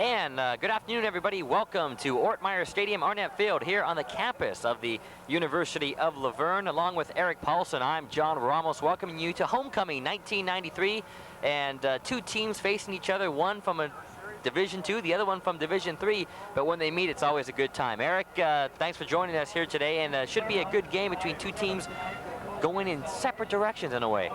And good afternoon, everybody. Welcome to Ortmeyer Stadium, Arnett Field, here on the campus of the University of La Verne. Along with Eric Paulson, I'm John Ramos, welcoming you to Homecoming 1993. And two teams facing each other, one from a Division II, the other one from Division III. But when they meet, it's always a good time. Eric, thanks for joining us here today. And should be a good game between two teams going in separate directions in a way.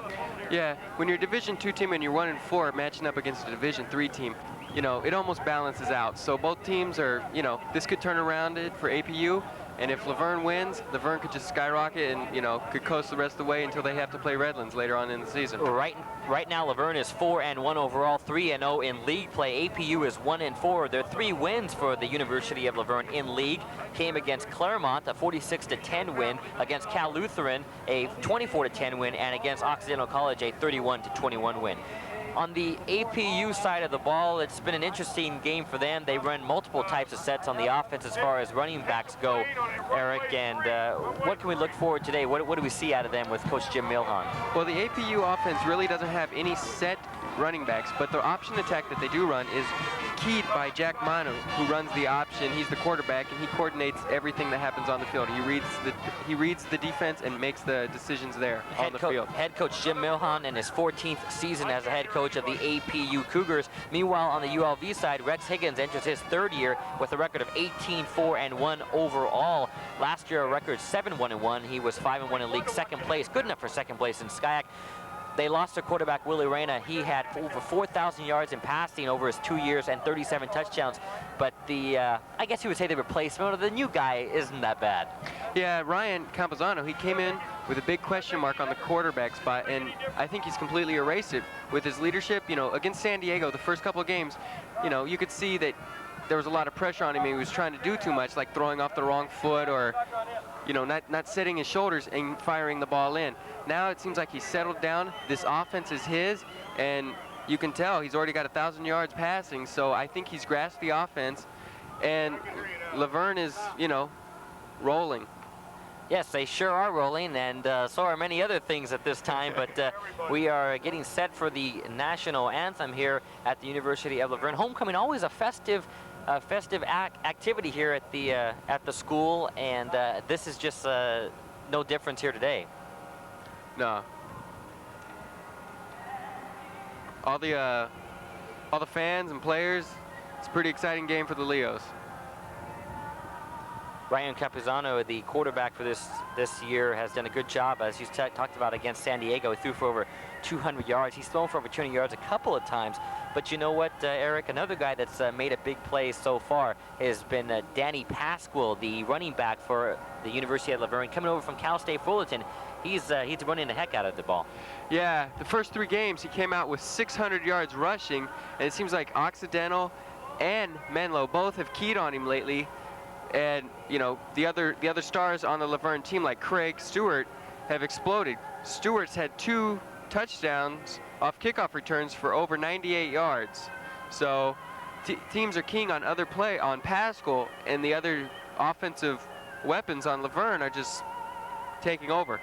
Yeah, when you're a Division II team and you're 1-4 matching up against a Division III team, you know, it almost balances out. So both teams are, you know, this could turn around it for APU, and if La Verne wins, La Verne could just skyrocket and, you know, could coast the rest of the way until they have to play Redlands later on in the season. Right now, La Verne is 4-1 overall, 3-0 in league play. APU is 1-4. Their 3 wins for the University of La Verne in league came against Claremont, a 46-10 win, against Cal Lutheran, a 24-10 win, and against Occidental College, a 31-21 win. On the APU side of the ball, it's been an interesting game for them. They run multiple types of sets on the offense as far as running backs go, Eric, and what can we look forward today? What do we see out of them with Coach Jim Milhan? Well, the APU offense really doesn't have any set running backs, but the option attack that they do run is keyed by Jack Mano, who runs the option. He's the quarterback, and he coordinates everything that happens on the field. He reads the defense and makes the decisions there on the field. Head coach Jim Milhan in his 14th season as a head coach of the APU Cougars. Meanwhile, on the ULV side, Rex Higgins enters his 3rd year with a record of 18-4-1 overall. Last year, a record 7-1-1. He was 5-1 in league, 2nd place, good enough for 2nd place in SCIAC. They lost their quarterback, Willie Reyna. He had over 4,000 yards in passing over his 2 years and 37 touchdowns. But the, I guess you would say the replacement of the new guy isn't that bad. Yeah, Ryan Campuzano, he came in with a big question mark on the quarterback spot, and I think he's completely erased it with his leadership. You know, against San Diego, the first couple of games, you know, you could see that there was a lot of pressure on him. He was trying to do too much, like throwing off the wrong foot or, you know, not setting his shoulders and firing the ball in. Now it seems like he's settled down. This offense is his, and you can tell he's already got 1,000 yards passing, so I think he's grasped the offense, and La Verne is, you know, rolling. Yes, they sure are rolling, and so are many other things at this time, but we are getting set for the national anthem here at the University of La Verne. Homecoming, always a festive activity here at the school, and this is just no difference here today. No. All the fans and players, it's a pretty exciting game for the Leos. Ryan Campuzano, the quarterback for this year, has done a good job, as you talked about, against San Diego. He threw for over 200 yards. He's thrown for over 200 yards a couple of times. But you know what, Eric? Another guy that's made a big play so far has been Danny Pasquale, the running back for the University of La Verne, coming over from Cal State Fullerton. He's running the heck out of the ball. Yeah, the first 3 games he came out with 600 yards rushing, and it seems like Occidental and Menlo both have keyed on him lately. And you know, the other stars on the La Verne team, like Craig Stewart, have exploded. Stewart's had 2 touchdowns off kickoff returns for over 98 yards. So teams are keying on on Pasquale, and the other offensive weapons on La Verne are just taking over.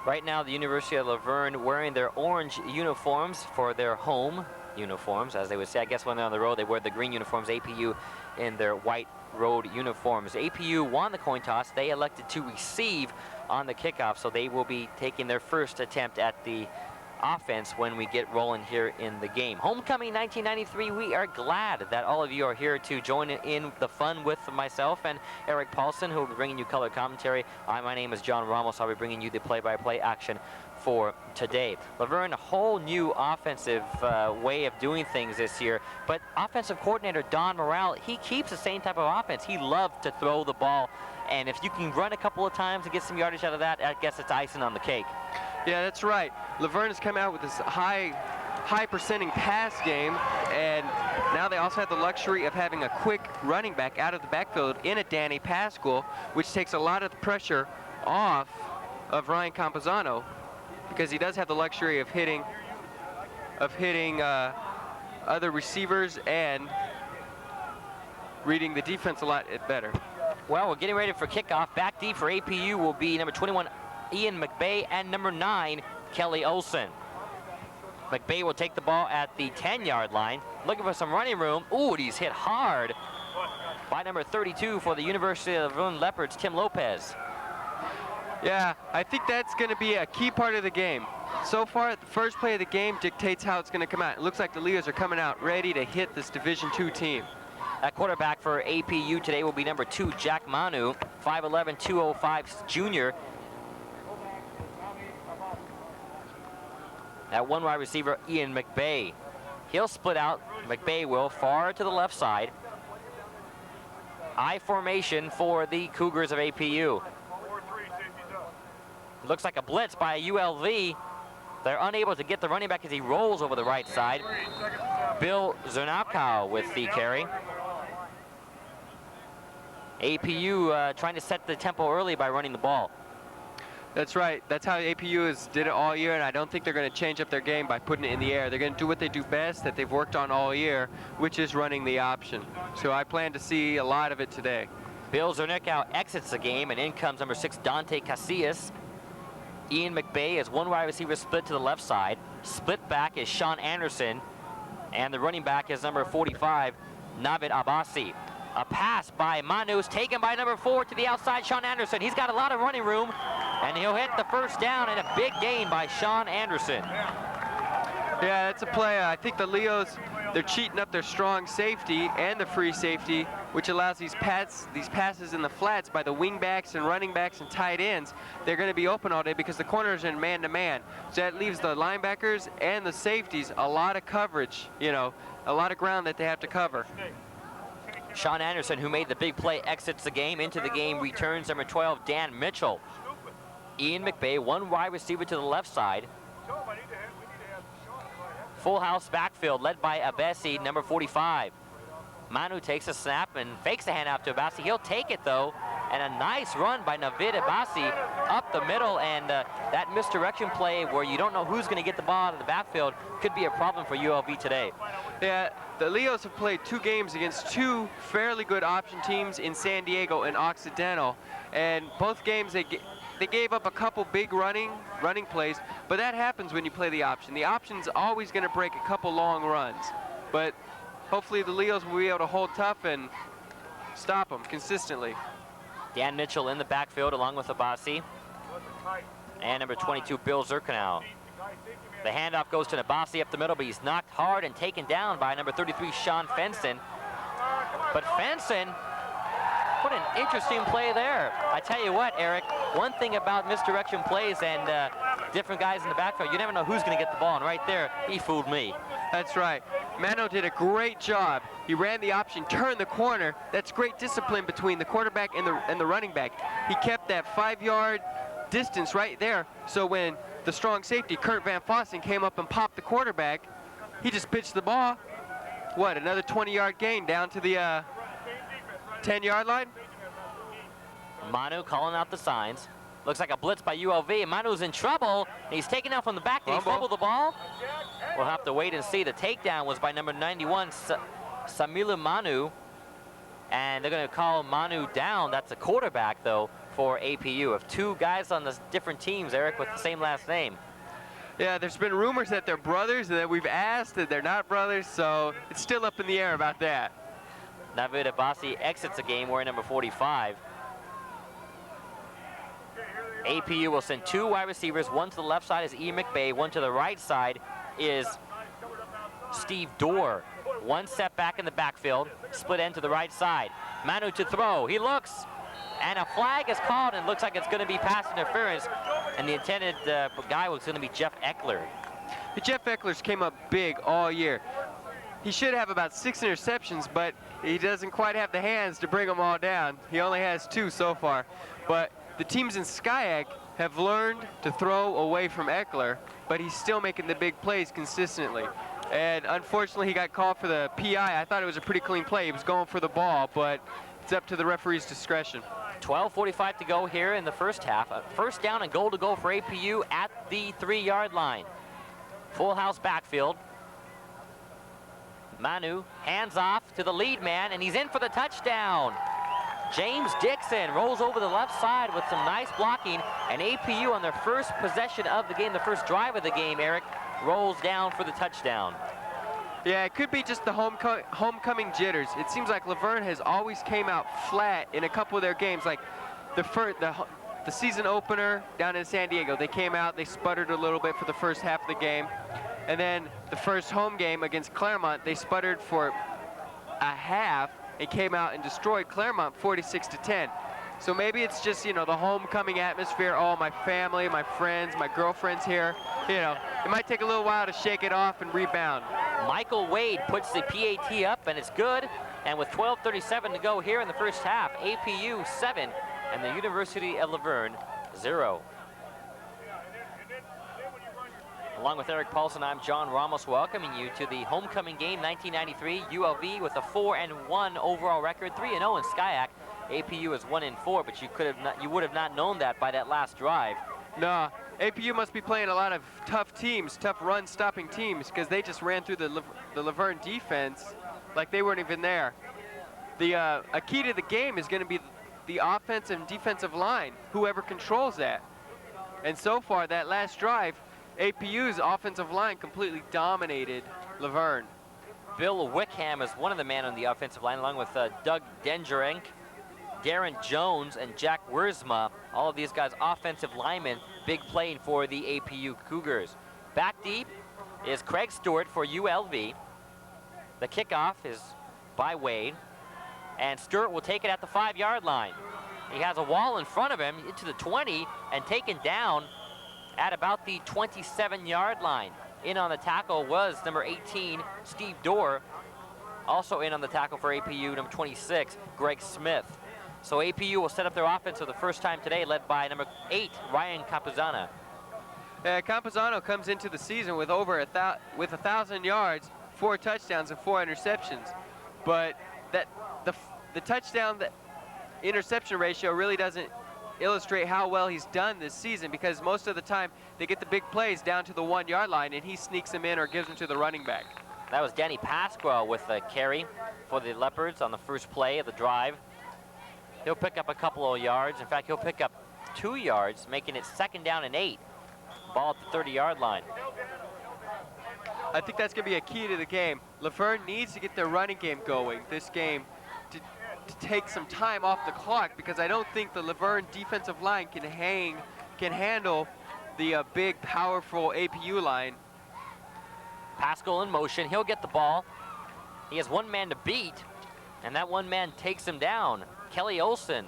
Right now, the University of La Verne wearing their orange uniforms for their home uniforms, as they would say. I guess when they're on the road, they wear the green uniforms. APU in their white road uniforms. APU won the coin toss. They elected to receive on the kickoff, so they will be taking their first attempt at the offense when we get rolling here in the game. Homecoming 1993, we are glad that all of you are here to join in the fun with myself and Eric Paulson, who will be bringing you color commentary. My name is John Ramos. I'll be bringing you the play-by-play action for today. La Verne, a whole new offensive way of doing things this year, but offensive coordinator Don Morale, he keeps the same type of offense. He loves to throw the ball, and if you can run a couple of times and get some yardage out of that, I guess it's icing on the cake. Yeah, that's right. La Verne has come out with this high percenting pass game, and now they also have the luxury of having a quick running back out of the backfield in a Danny Pasquale, which takes a lot of the pressure off of Ryan Campuzano, because he does have the luxury of hitting other receivers and reading the defense a lot better. Well, we're getting ready for kickoff. Back deep for APU will be number 21, Ian McBay, and number 9, Kelly Olson. McBay will take the ball at the 10-yard line, looking for some running room. Ooh, and he's hit hard by number 32 for the University of Laverne Leopards, Tim Lopez. Yeah, I think that's going to be a key part of the game. So far, the first play of the game dictates how it's going to come out. It looks like the Leos are coming out ready to hit this Division II team. At quarterback for APU today will be number 2, Jack Manu, 5'11", 205 junior. At one wide receiver, Ian McBay. He'll split out, McBay will, far to the left side. I formation for the Cougars of APU. Looks like a blitz by ULV. They're unable to get the running back as he rolls over the right side. Bill Zernaukow with the carry. APU trying to set the tempo early by running the ball. That's right. That's how APU did it all year, and I don't think they're going to change up their game by putting it in the air. They're going to do what they do best, that they've worked on all year, which is running the option. So I plan to see a lot of it today. Bill Zernaukow exits the game, and in comes number 6, Dante Casillas. Ian McBay is one wide receiver split to the left side. Split back is Sean Anderson, and the running back is number 45, Navid Abbasi. A pass by Manus, taken by number 4 to the outside, Sean Anderson. He's got a lot of running room, and he'll hit the first down, and a big gain by Sean Anderson. Yeah, that's a play. I think the Leos, they're cheating up their strong safety and the free safety, which allows these passes in the flats by the wing backs and running backs and tight ends. They're going to be open all day because the corners are in man-to-man. So that leaves the linebackers and the safeties a lot of coverage, you know, a lot of ground that they have to cover. Sean Anderson, who made the big play, exits the game. Into the game returns number 12, Dan Mitchell. Ian McBay, one wide receiver to the left side. Full house backfield led by Abesi, number 45. Manu takes a snap and fakes a handoff to Abasi. He'll take it though, and a nice run by Navid Abasi up the middle, and that misdirection play where you don't know who's going to get the ball out of the backfield could be a problem for ULV today. Yeah, the Leos have played 2 games against 2 fairly good option teams in San Diego and Occidental, and both games they gave up a couple big running plays, but that happens when you play the option. The option's always going to break a couple long runs, but hopefully the Leos will be able to hold tough and stop them consistently. Dan Mitchell in the backfield along with Abasi. And number 22, Bill Zerkanow. The handoff goes to Abasi up the middle, but he's knocked hard and taken down by number 33, Sean Fenson. But Fenson, what an interesting play there. I tell you what, Eric, one thing about misdirection plays and different guys in the backfield, you never know who's going to get the ball, and right there, he fooled me. That's right. Mano did a great job. He ran the option, turned the corner. That's great discipline between the quarterback and the running back. He kept that 5-yard distance right there, so when the strong safety, Kurt Van Fossen, came up and popped the quarterback, he just pitched the ball. What, another 20-yard gain down to the 10-yard line? Manu calling out the signs. Looks like a blitz by ULV, and Manu's in trouble. He's taken out from the back. Did he fumble the ball? We'll have to wait and see. The takedown was by number 91, Samilu Manu, and they're going to call Manu down. That's a quarterback, though, for APU. Of 2 guys on the different teams, Eric, with the same last name. Yeah, there's been rumors that they're brothers, and that we've asked that they're not brothers, so it's still up in the air about that. Navid Abbasi exits the game wearing number 45. APU will send 2 wide receivers. One to the left side is Ian McBay. One to the right side is Steve Dorr. 1 step back in the backfield. Split end to the right side. Manu to throw. He looks, and a flag is called, and looks like it's going to be pass interference. And the intended guy was going to be Jeff Eckler. Jeff Eckler's came up big all year. He should have about 6 interceptions, but he doesn't quite have the hands to bring them all down. He only has 2 so far. But the teams in SCIAC have learned to throw away from Eckler, but he's still making the big plays consistently. And unfortunately, he got called for the PI. I thought it was a pretty clean play. He was going for the ball, but it's up to the referee's discretion. 12:45 to go here in the first half. A first down and goal to go for APU at the 3-yard line. Full house backfield. Manu hands off to the lead man, and he's in for the touchdown. James Dixon rolls over the left side with some nice blocking, and APU on their first possession of the game, the first drive of the game, Eric, rolls down for the touchdown. Yeah, it could be just the homecoming jitters. It seems like Laverne has always came out flat in a couple of their games. Like the season opener down in San Diego, they came out, they sputtered a little bit for the first half of the game. And then the first home game against Claremont, they sputtered for a half and came out and destroyed Claremont 46-10. So maybe it's just, you know, the homecoming atmosphere. Oh, my family, my friends, my girlfriend's here. You know, it might take a little while to shake it off and rebound. Michael Wade puts the PAT up, and it's good. And with 12:37 to go here in the first half, APU 7 and the University of Laverne 0. Along with Eric Paulson, I'm John Ramos, welcoming you to the homecoming game 1993. ULV with a 4-1 overall record, 3-0 in SCIAC. APU is 1-4, but you would have not known that by that last drive. No, APU must be playing a lot of tough teams, tough run-stopping teams, because they just ran through the Laverne defense like they weren't even there. A key to the game is going to be the offensive and defensive line, whoever controls that. And so far, that last drive, APU's offensive line completely dominated Laverne. Bill Wickham is one of the men on the offensive line, along with Doug Dengerenk, Darren Jones, and Jack Wiersma. All of these guys offensive linemen, big playing for the APU Cougars. Back deep is Craig Stewart for ULV. The kickoff is by Wade, and Stewart will take it at the 5-yard line. He has a wall in front of him into the 20 and taken down at about the 27-yard line. In on the tackle was number 18, Steve Dorr. Also in on the tackle for APU, number 26, Greg Smith. So APU will set up their offense for the first time today, led by number 8, Ryan Campuzano. Campuzano comes into the season with over 1,000 yards, 4 touchdowns, and 4 interceptions. But the touchdown interception ratio really doesn't illustrate how well he's done this season, because most of the time they get the big plays down to the 1-yard line and he sneaks them in or gives them to the running back. That was Danny Pasquale with a carry for the Leopards on the first play of the drive. He'll pick up a couple of yards. In fact, he'll pick up 2 yards, making it 2nd down and 8. Ball at the 30-yard line. I think that's going to be a key to the game. Laverne needs to get their running game going this game to take some time off the clock, because I don't think the Laverne defensive line can handle the big, powerful APU line. Pascal in motion. He'll get the ball. He has one man to beat, and that one man takes him down. Kelly Olson,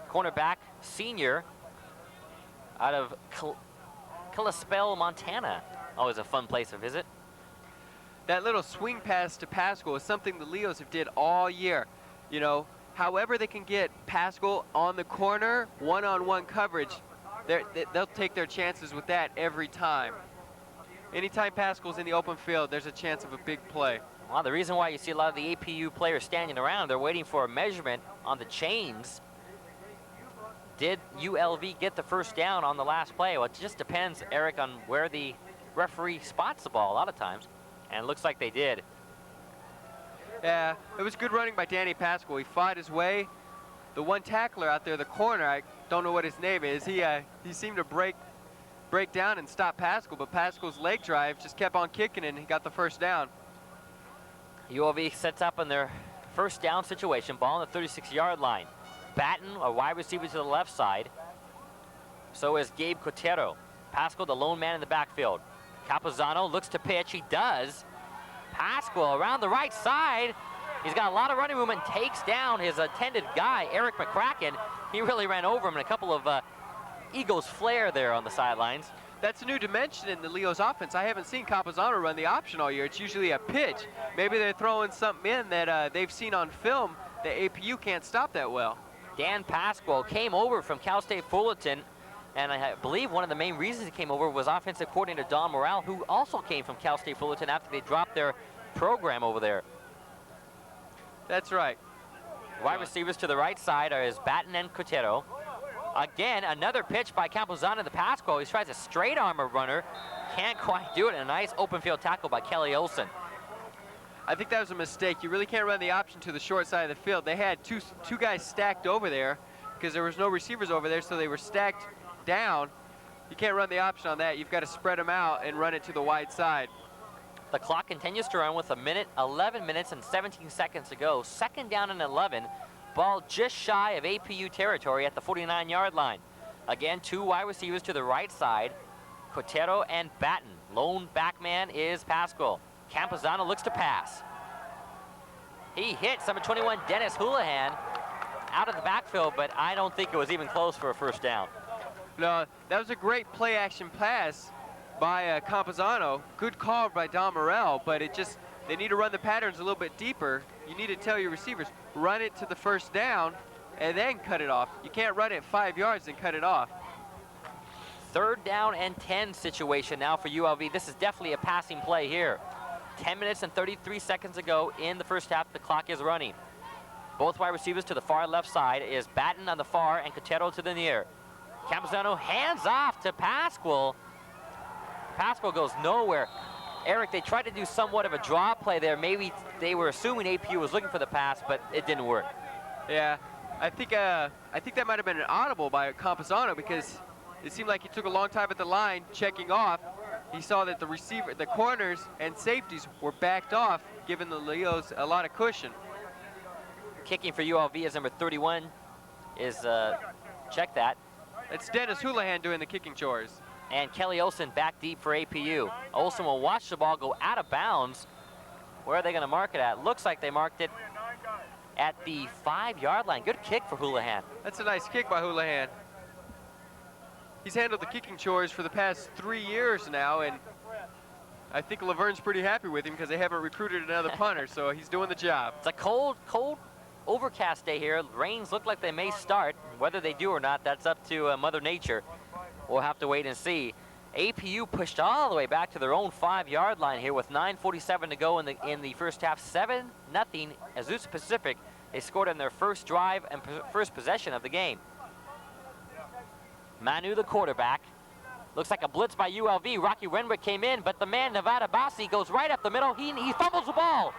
cornerback, senior, out of Kalispell, Montana. Always a fun place to visit. That little swing pass to Pascal is something the Leos have did all year. You know, however they can get Pascal on the corner, one-on-one coverage, they'll take their chances with that every time. Anytime Pascal's in the open field, there's a chance of a big play. Well, the reason why you see a lot of the APU players standing around, they're waiting for a measurement on the chains. Did ULV get the first down on the last play? Well, it just depends, Eric, on where the referee spots the ball a lot of times, and it looks like they did. Yeah, it was good running by Danny Pascal. He fought his way. The one tackler out there, the corner, I don't know what his name is, he seemed to break down and stop Pascal, but Pascal's leg drive just kept on kicking and he got the first down. ULV sets up in their first down situation, ball on the 36-yard line. Batten, a wide receiver to the left side. So is Gabe Cotero. Pascal, the lone man in the backfield. Campuzano looks to pitch. He does. Pascal around the right side. He's got a lot of running room and takes down his attended guy, Eric McCracken. He really ran over him in a couple of Eagles flair there on the sidelines. That's a new dimension in the Leos offense. I haven't seen Campuzano run the option all year. It's usually a pitch. Maybe they're throwing something in that they've seen on film that APU can't stop that well. Dan Pasquale came over from Cal State Fullerton, and I believe one of the main reasons he came over was offensive coordinator Don Morale, who also came from Cal State Fullerton after they dropped their program over there. That's right. Wide receivers to the right side are Batten and Cotero. Again, another pitch by Campuzano to Pasquale. He tries a straight arm runner. Can't quite do it. And a nice open field tackle by Kelly Olson. I think that was a mistake. You really can't run the option to the short side of the field. They had two guys stacked over there because there was no receivers over there, so they were stacked down. You can't run the option on that. You've got to spread them out and run it to the wide side. The clock continues to run with 11 minutes and 17 seconds to go. Second down and 11. Ball just shy of APU territory at the 49-yard line. Again, two wide receivers to the right side, Cotero and Batten. Lone back man is Pascual. Campuzano looks to pass. He hits number 21, Dennis Houlihan, out of the backfield, but I don't think it was even close for a first down. No, that was a great play-action pass by Campuzano. Good call by Don Morell, but they need to run the patterns a little bit deeper. You need to tell your receivers, run it to the first down and then cut it off. You can't run it 5 yards and cut it off. Third down and 10 situation now for ULV. This is definitely a passing play here. 10 minutes and 33 seconds to go in the first half. The clock is running. Both wide receivers to the far left side is Batten on the far and Cotero to the near. Campuzano hands off to Pascual. Pascual goes nowhere. Eric, they tried to do somewhat of a draw play there. Maybe they were assuming APU was looking for the pass, but it didn't work. Yeah, I think that might have been an audible by Campuzano because it seemed like he took a long time at the line checking off. He saw that the corners and safeties were backed off, giving the Leos a lot of cushion. Kicking for ULV is number 31 is, check that. It's Dennis Houlihan doing the kicking chores. And Kelly Olsen back deep for APU. Olsen will watch the ball go out of bounds. Where are they going to mark it at? Looks like they marked it at the 5-yard line. Good kick for Houlihan. That's a nice kick by Houlihan. He's handled the kicking chores for the past 3 years now, and I think Laverne's pretty happy with him because they haven't recruited another punter, so he's doing the job. It's a cold, overcast day here. Rains look like they may start. Whether they do or not, that's up to Mother Nature. We'll have to wait and see. APU pushed all the way back to their own 5-yard line here with 9:47 to go in the first half. 7-0 Azusa Pacific. They scored on their first drive and first possession of the game. Manu, the quarterback. Looks like a blitz by ULV. Rocky Renwick came in, but the man, Nevada Bassi, goes right up the middle. He fumbles the ball.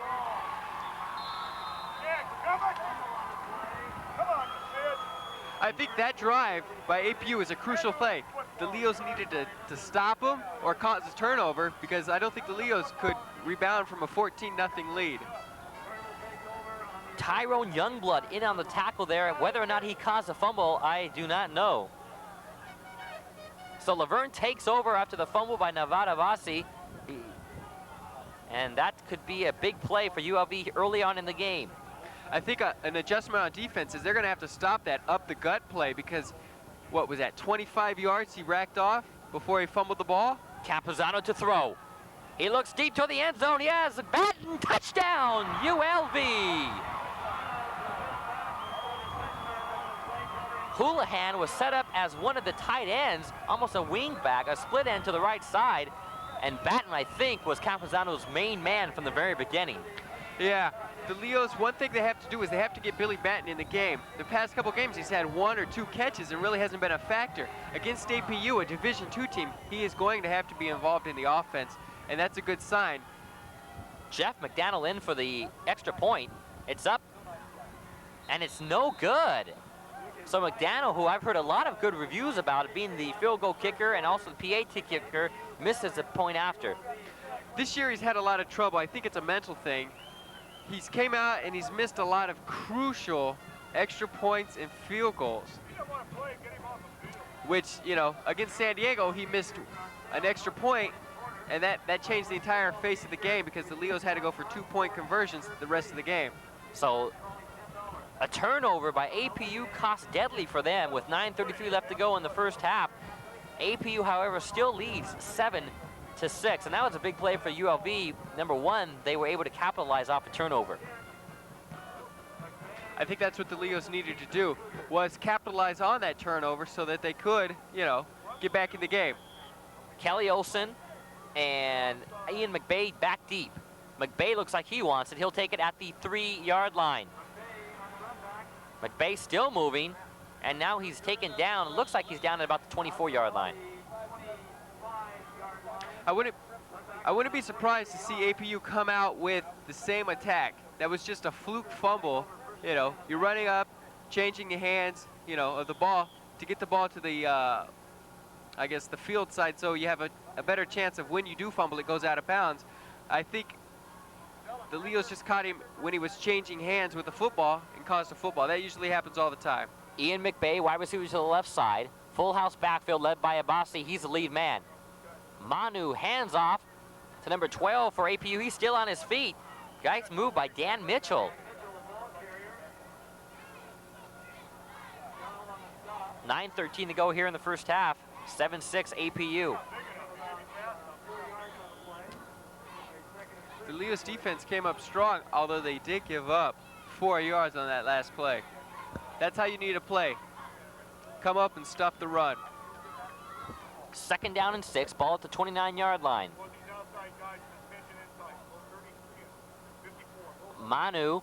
I think that drive by APU is a crucial play. The Leos needed to stop him or cause a turnover because I don't think the Leos could rebound from a 14-0 lead. Tyrone Youngblood in on the tackle there. Whether or not he caused a fumble, I do not know. So Laverne takes over after the fumble by Nevada Bassi. And that could be a big play for ULV early on in the game. I think an adjustment on defense is they're going to have to stop that up-the-gut play because, what was that, 25 yards he racked off before he fumbled the ball? Campuzano to throw. He looks deep to the end zone. He has a Batten touchdown, ULV. Houlihan was set up as one of the tight ends, almost a wing back, a split end to the right side. And Batten, I think, was Campuzano's main man from the very beginning. Yeah, the Leos, one thing they have to do is they have to get Billy Batten in the game. The past couple games, he's had 1 or 2 catches and really hasn't been a factor. Against APU, a Division II team, he is going to have to be involved in the offense, and that's a good sign. Jeff McDaniel in for the extra point. It's up, and it's no good. So McDaniel, who I've heard a lot of good reviews about, being the field goal kicker and also the PAT kicker, misses a point after. This year he's had a lot of trouble. I think it's a mental thing. He's came out and he's missed a lot of crucial extra points and field goals. Which, you know, against San Diego, he missed an extra point, and that changed the entire face of the game because the Leos had to go for 2-point conversions the rest of the game. So a turnover by APU cost deadly for them with 9:33 left to go in the first half. APU, however, still leads 7-6, and that was a big play for ULV. Number one, they were able to capitalize off a turnover. I think that's what the Leos needed to do, was capitalize on that turnover so that they could, you know, get back in the game. Kelly Olsen and Ian McBay back deep. McBay looks like he wants it. He'll take it at the 3-yard line. McBay still moving, and now he's taken down. It looks like he's down at about the 24-yard line. I wouldn't be surprised to see APU come out with the same attack. That was just a fluke fumble. You know, you're running up, changing the hands, you know, of the ball to get the ball to I guess, the field side, so you have a better chance of when you do fumble, it goes out of bounds. I think the Leos just caught him when he was changing hands with the football and caused a football. That usually happens all the time. Ian McBay, wide receiver to the left side. Full house backfield led by Abassi. He's the lead man. Manu hands off to number 12 for APU. He's still on his feet. Guys moved by Dan Mitchell. 9:13 to go here in the first half. 7-6 APU. The Leos defense came up strong, although they did give up 4 yards on that last play. That's how you need to play. Come up and stuff the run. 2nd down and 6, ball at the 29-yard line. Manu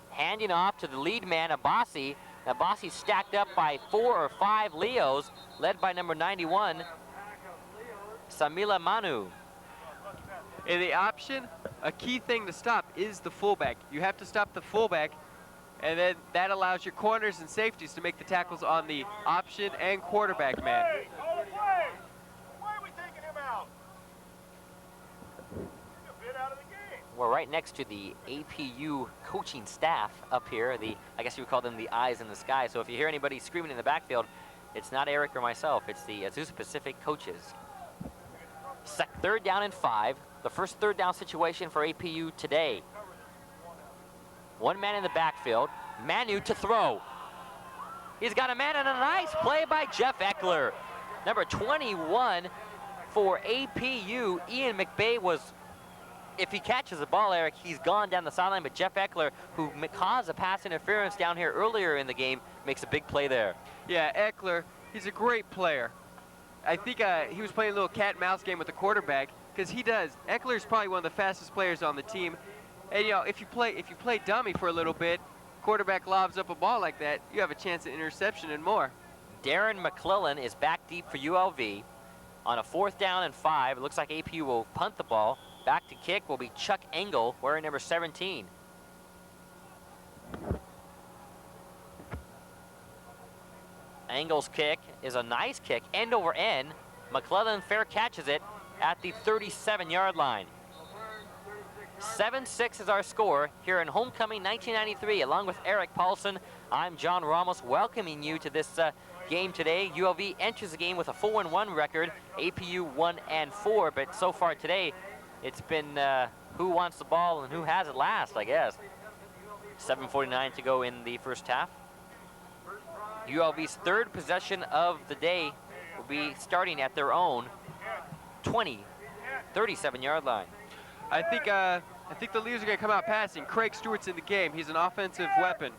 handing off to the lead man, Abassi. Abassi stacked up by 4 or 5 Leos, led by number 91, Samila Manu. In the option, a key thing to stop is the fullback. You have to stop the fullback, and then that allows your corners and safeties to make the tackles on the option and quarterback man. Why are we taking him out? He's a bit out of the game. We're right next to the APU coaching staff up here. I guess you would call them the eyes in the sky. So if you hear anybody screaming in the backfield, it's not Eric or myself. It's the Azusa Pacific coaches. 3rd down and 5. The first 3rd down situation for APU today. 1 man in the backfield. Manu to throw. He's got a man and a nice play by Jeff Eckler. Number 21 for APU. Ian McBay was, if he catches the ball, Eric, he's gone down the sideline. But Jeff Eckler, who caused a pass interference down here earlier in the game, makes a big play there. Yeah, Eckler, he's a great player. I think he was playing a little cat and mouse game with the quarterback, because he does. Eckler's probably one of the fastest players on the team. And you know, if you play dummy for a little bit, quarterback lobs up a ball like that, you have a chance at interception and more. Darren McClellan is back deep for ULV. On a 4th down and 5, it looks like APU will punt the ball. Back to kick will be Chuck Engel, wearing number 17. Engel's kick is a nice kick, end over end. McClellan fair catches it at the 37-yard line. 7-6 is our score here in Homecoming 1993. Along with Eric Paulson, I'm John Ramos, welcoming you to this game today. ULV enters the game with a 4-1 record, APU 1-4, but so far today, it's been who wants the ball and who has it last, I guess. 7:49 to go in the first half. ULV's 3rd possession of the day will be starting at their own 37-yard line. I think the Leos are going to come out passing. Craig Stewart's in the game. He's an offensive weapon.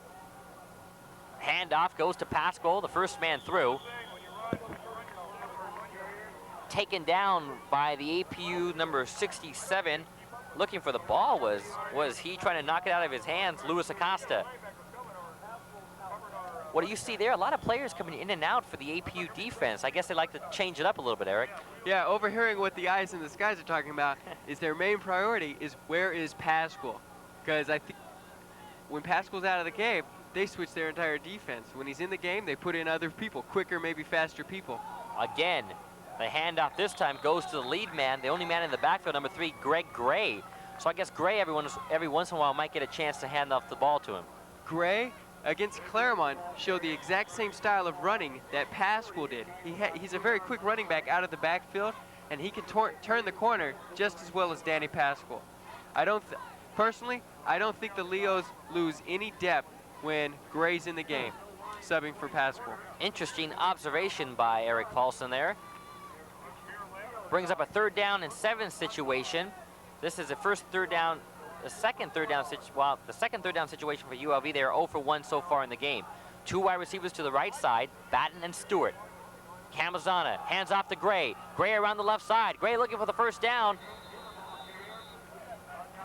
Handoff goes to Pascal, the first man through. Taken down by the APU number 67. Looking for the ball was he trying to knock it out of his hands, Luis Acosta. What do you see there? A lot of players coming in and out for the APU defense. I guess they like to change it up a little bit, Eric. Yeah, overhearing what the eyes in the skies are talking about is their main priority is where is Pascal? Because I think when Pascal's out of the game, they switch their entire defense. When he's in the game, they put in other people, quicker, maybe faster people. Again, the handoff this time goes to the lead man, the only man in the backfield, number 3, Greg Gray. So I guess Gray, every once in a while, might get a chance to hand off the ball to him. Gray, against Claremont, showed the exact same style of running that Pascal did. He's a very quick running back out of the backfield, and he can turn the corner just as well as Danny Pascal. Personally, I don't think the Leos lose any depth when Gray's in the game, subbing for Pascal. Interesting observation by Eric Paulson there. Brings up a 3rd down and 7 situation. This is the second third down situation for ULV. They are 0 for 1 so far in the game. 2 wide receivers to the right side, Batten and Stewart. Camazana hands off to Gray. Gray around the left side. Gray looking for the first down.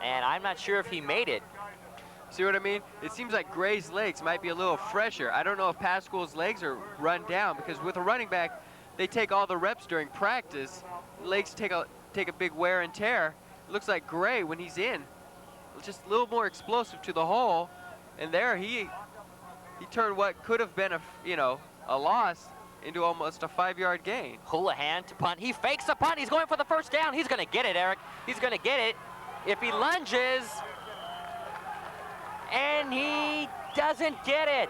And I'm not sure if he made it. See what I mean? It seems like Gray's legs might be a little fresher. I don't know if Pascal's legs are run down, because with a running back, they take all the reps during practice. Legs take a big wear and tear. It looks like Gray, when he's in, just a little more explosive to the hole, and there he turned what could have been a loss into almost a 5-yard gain. Houlihan to punt. He fakes the punt. He's going for the first down. He's going to get it, Eric. He's going to get it. If he lunges, and he doesn't get it.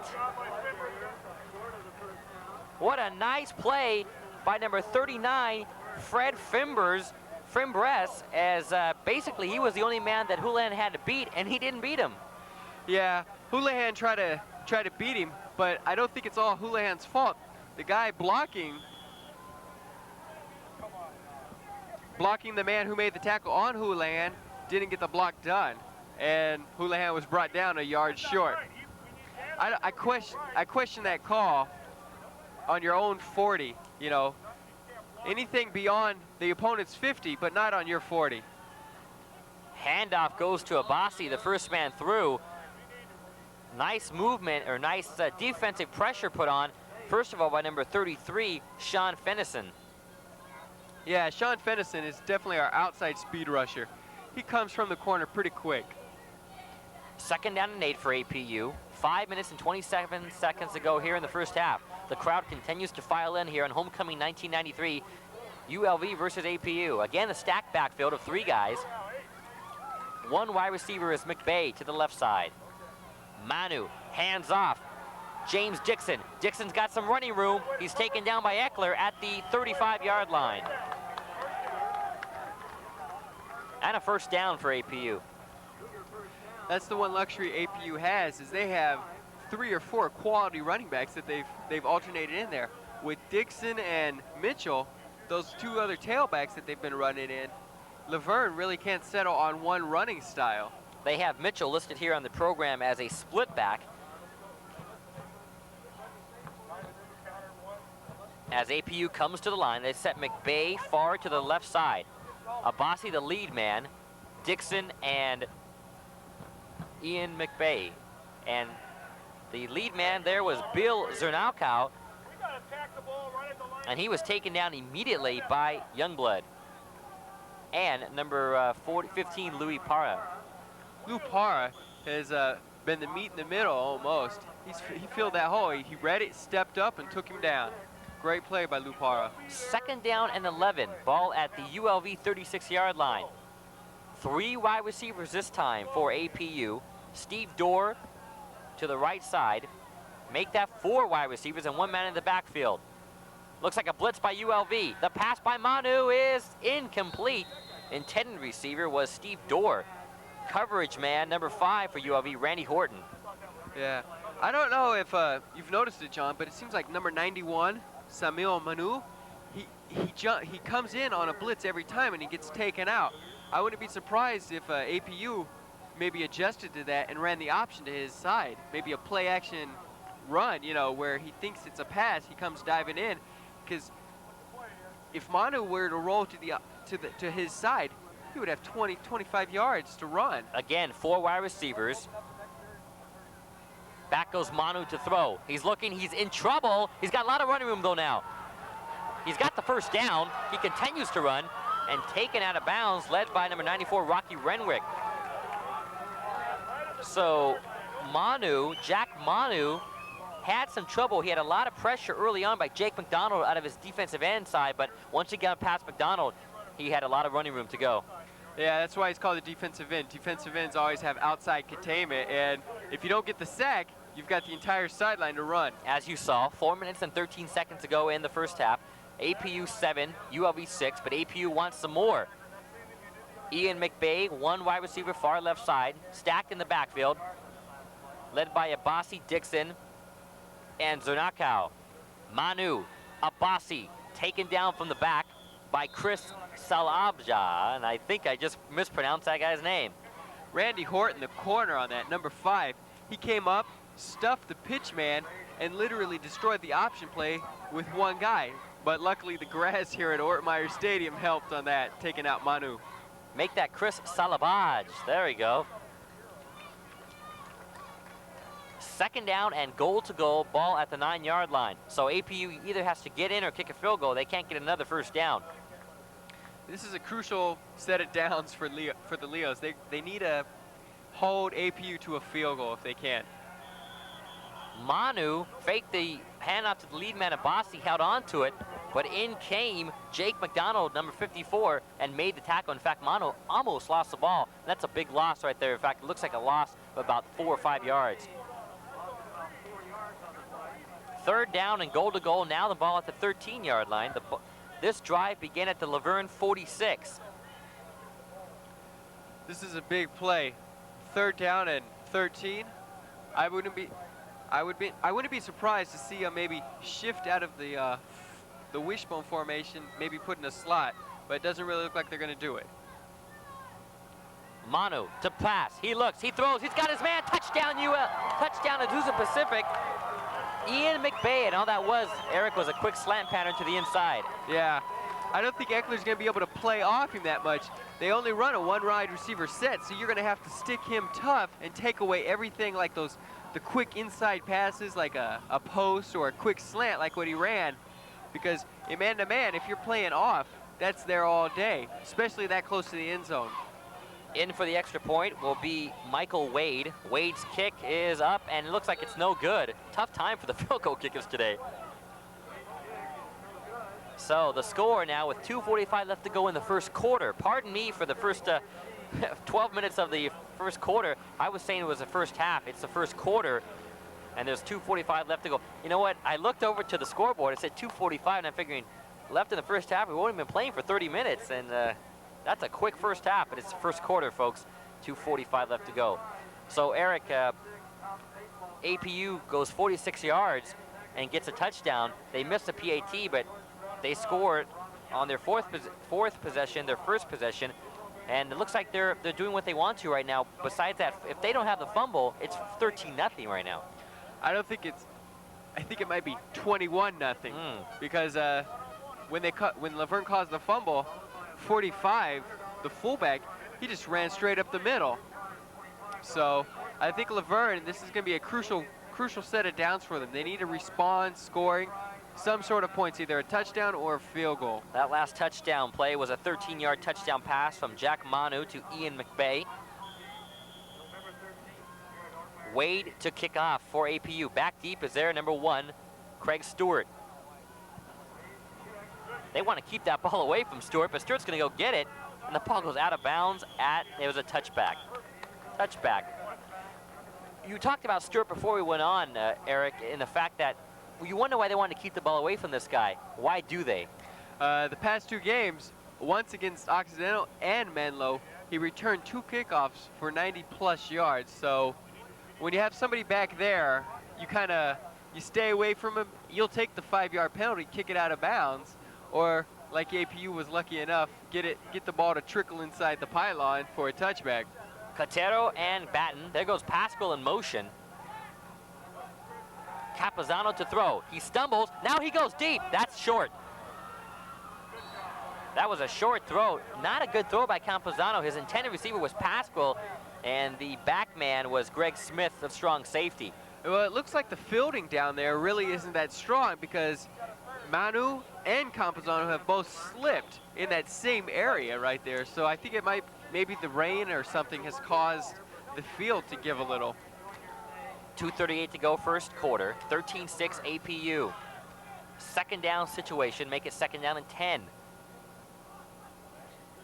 What a nice play by number 39, Fred Fimbres, as basically he was the only man that Houlihan had to beat, and he didn't beat him. Yeah, Houlihan tried to beat him, but I don't think it's all Houlihan's fault. The guy blocking the man who made the tackle on Houlihan didn't get the block done, and Houlihan was brought down a yard short. I question that call on your own 40, you know. Anything beyond the opponent's 50, but not on your 40. Handoff goes to Abbasi, the first man through. Nice movement, or nice defensive pressure put on, first of all, by number 33, Sean Fennison. Yeah, Sean Fennison is definitely our outside speed rusher. He comes from the corner pretty quick. Second down and 8 for APU. 5 minutes and 27 seconds to go here in the first half. The crowd continues to file in here on homecoming 1993, ULV versus APU. Again, a stacked backfield of 3 guys. One wide receiver is McVeigh to the left side. Manu, hands off. James Dixon. Dixon's got some running room. He's taken down by Eckler at the 35-yard line. And a first down for APU. That's the one luxury APU has, is they have 3 or 4 quality running backs that they've alternated in there. With Dixon and Mitchell, those 2 other tailbacks that they've been running in, Laverne really can't settle on one running style. They have Mitchell listed here on the program as a split back. As APU comes to the line, they set McVeigh far to the left side. Abbasi, the lead man, Dixon and Ian McVeigh. And the lead man there was Bill Zernaukow, and he was taken down immediately by Youngblood. And number 15, Louis Parra. Lou Parra has been the meat in the middle almost. He filled that hole. He read it, stepped up, and took him down. Great play by Lou Parra. Second down and 11. Ball at the ULV 36-yard line. 3 wide receivers this time for APU. Steve Dorr to the right side. Make that 4 wide receivers and 1 man in the backfield. Looks like a blitz by ULV. The pass by Manu is incomplete. Intended receiver was Steve Dorr. Coverage man, number 5 for ULV, Randy Horton. Yeah, I don't know if you've noticed it, John, but it seems like number 91, Samuel Manu, he comes in on a blitz every time and he gets taken out. I wouldn't be surprised if APU maybe adjusted to that and ran the option to his side. Maybe a play action run, you know, where he thinks it's a pass, he comes diving in. Because if Manu were to roll to his side, he would have 20, 25 yards to run. Again, 4 wide receivers. Back goes Manu to throw. He's looking, he's in trouble. He's got a lot of running room though now. He's got the first down. He continues to run and taken out of bounds, led by number 94, Rocky Renwick. So Jack Manu had some trouble. He had a lot of pressure early on by Jake McDonald out of his defensive end side, but once he got past McDonald, he had a lot of running room to go. Yeah, that's why he's called a defensive end. Defensive ends always have outside containment, and if you don't get the sack, you've got the entire sideline to run. As you saw, 4 minutes and 13 seconds to go in the first half. APU 7, ULV 6, but APU wants some more. Ian McVeigh, 1 wide receiver, far left side, stacked in the backfield, led by Abbasi, Dixon, and Zernaukow. Manu, Abbasi, taken down from the back by Chris Salabja, and I think I just mispronounced that guy's name. Randy Horton, the corner on that, number 5, he came up, stuffed the pitch man, and literally destroyed the option play with 1 guy. But luckily the grass here at Ortmeyer Stadium helped on that, taking out Manu. Make that Chris Salabaj. There we go. Second down and goal to goal, ball at the 9-yard line. So APU either has to get in or kick a field goal. They can't get another first down. This is a crucial set of downs for the Leos. They need to hold APU to a field goal if they can. Manu faked the handoff to the lead man, and Bossi held on to it, but in came Jake McDonald, number 54, and made the tackle. In fact, Manu almost lost the ball. That's a big loss right there. In fact, it looks like a loss of about 4 or 5 yards. Third down and goal to goal. Now the ball at the 13-yard line. This drive began at the Laverne 46. This is a big play. Third down and 13. I wouldn't be surprised to see maybe shift out of the wishbone formation, maybe put in a slot, but it doesn't really look like they're going to do it. Manu to pass. He looks, he throws, he's got his man. Touchdown, touchdown Azusa Pacific. Ian McBay, and all that was, Eric, was a quick slant pattern to the inside. Yeah, I don't think Eckler's going to be able to play off him that much. They only run a one wide receiver set, so you're going to have to stick him tough and take away everything like the quick inside passes, like a post or a quick slant like what he ran. Because in man-to-man, if you're playing off, that's there all day, especially that close to the end zone. In for the extra point will be Michael Wade. Wade's kick is up, and it looks like it's no good. Tough time for the field goal kickers today. So the score now with 2:45 left to go in the first quarter. Pardon me for the first 12 minutes of the first quarter. I was saying it was the first half. It's the first quarter, and there's 2:45 left to go. You know what? I looked over to the scoreboard. It said 2:45, and I'm figuring left in the first half. We've only been playing for 30 minutes, and that's a quick first half, but it's the first quarter, folks. 2:45 left to go. So, Eric, APU goes 46 yards and gets a touchdown. They missed a PAT, but they scored on their fourth possession, their first possession, and it looks like they're doing what they want to right now. Besides that, if they don't have the fumble, it's 13-0 right now. I think it might be 21-0 because when Laverne caused the fumble, 45, the fullback, he just ran straight up the middle. So I think Laverne, this is going to be a crucial set of downs for them. They need to respond, scoring some sort of points, either a touchdown or a field goal. That last touchdown play was a 13-yard touchdown pass from Jack Manu to Ian McBay. Wade to kick off for APU. Back deep is there, number 1, Craig Stewart. They want to keep that ball away from Stewart, but Stewart's going to go get it, and the ball goes out of bounds it was a touchback. You talked about Stewart before we went on, Eric, in the fact that you wonder why they wanted to keep the ball away from this guy. Why do they? The past 2 games, once against Occidental and Menlo, he returned 2 kickoffs for 90-plus yards. So when you have somebody back there, you stay away from him. You'll take the 5-yard penalty, kick it out of bounds, or like APU was lucky enough, get the ball to trickle inside the pylon for a touchback. Cotero and Batten. There goes Pascal in motion. Capizano to throw. He stumbles. Now he goes deep. That's short. That was a short throw. Not a good throw by Campazano. His intended receiver was Pascal, and the back man was Greg Smith of strong safety. Well, it looks like the fielding down there really isn't that strong because Manu and Campazano have both slipped in that same area right there. So I think maybe the rain or something has caused the field to give a little. 2:38 to go first quarter. 13-6 APU. Second down situation. Make it second down and 10.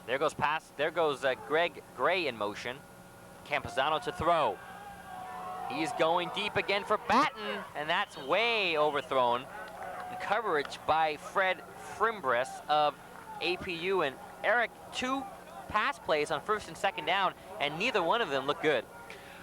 There goes Greg Gray in motion. Campazano to throw. He's going deep again for Batten, and that's way overthrown. And coverage by Fred Frimbres of APU. And Eric, 2 pass plays on first and second down, and neither one of them look good.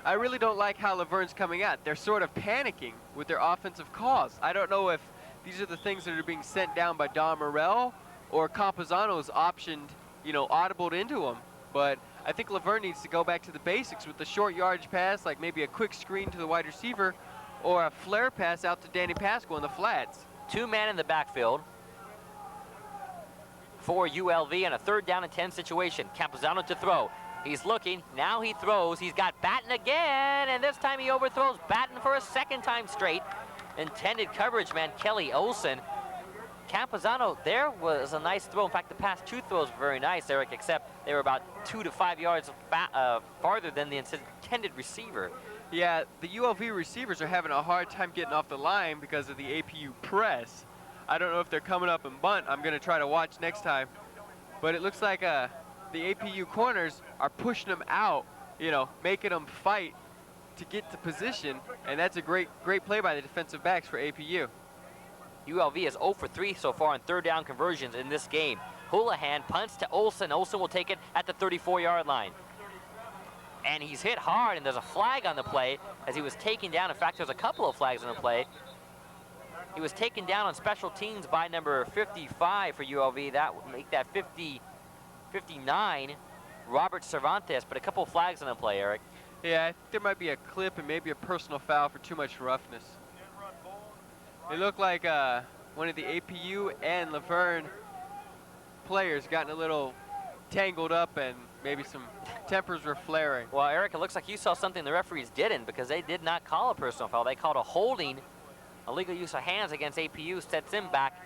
I really don't like how Laverne's coming out. They're sort of panicking with their offensive calls. I don't know if these are the things that are being sent down by Don Morell or Campazano's optioned, audibled into them. But I think Laverne needs to go back to the basics with the short yardage pass, like maybe a quick screen to the wide receiver or a flare pass out to Danny Pascal in the flats. 2-man in the backfield for ULV on a third down and 10 situation. Campazano to throw. He's looking, now he throws. He's got Batten again, and this time he overthrows Batten for a second time straight. Intended coverage man Kelly Olsen Campuzano, there was a nice throw. In fact, the past 2 throws were very nice, Eric, except they were about 2 to 5 yards farther than the intended receiver. Yeah, the ULV receivers are having a hard time getting off the line because of the APU press. I don't know if they're coming up and bunt. I'm going to try to watch next time. But it looks like the APU corners are pushing them out, you know, making them fight to get to position, and that's a great play by the defensive backs for APU. ULV is 0 for 3 so far on 3rd down conversions in this game. Houlihan punts to Olsen. Olsen will take it at the 34-yard line. And he's hit hard, and there's a flag on the play as he was taken down. In fact, there's a couple of flags on the play. He was taken down on special teams by number 55 for ULV. That would make that 59, Robert Cervantes, but a couple of flags on the play, Eric. Yeah, I think there might be a clip and maybe a personal foul for too much roughness. It looked like one of the APU and Laverne players gotten a little tangled up and maybe some tempers were flaring. Well, Eric, it looks like you saw something the referees didn't, because they did not call a personal foul. They called a holding, illegal use of hands against APU, sets them back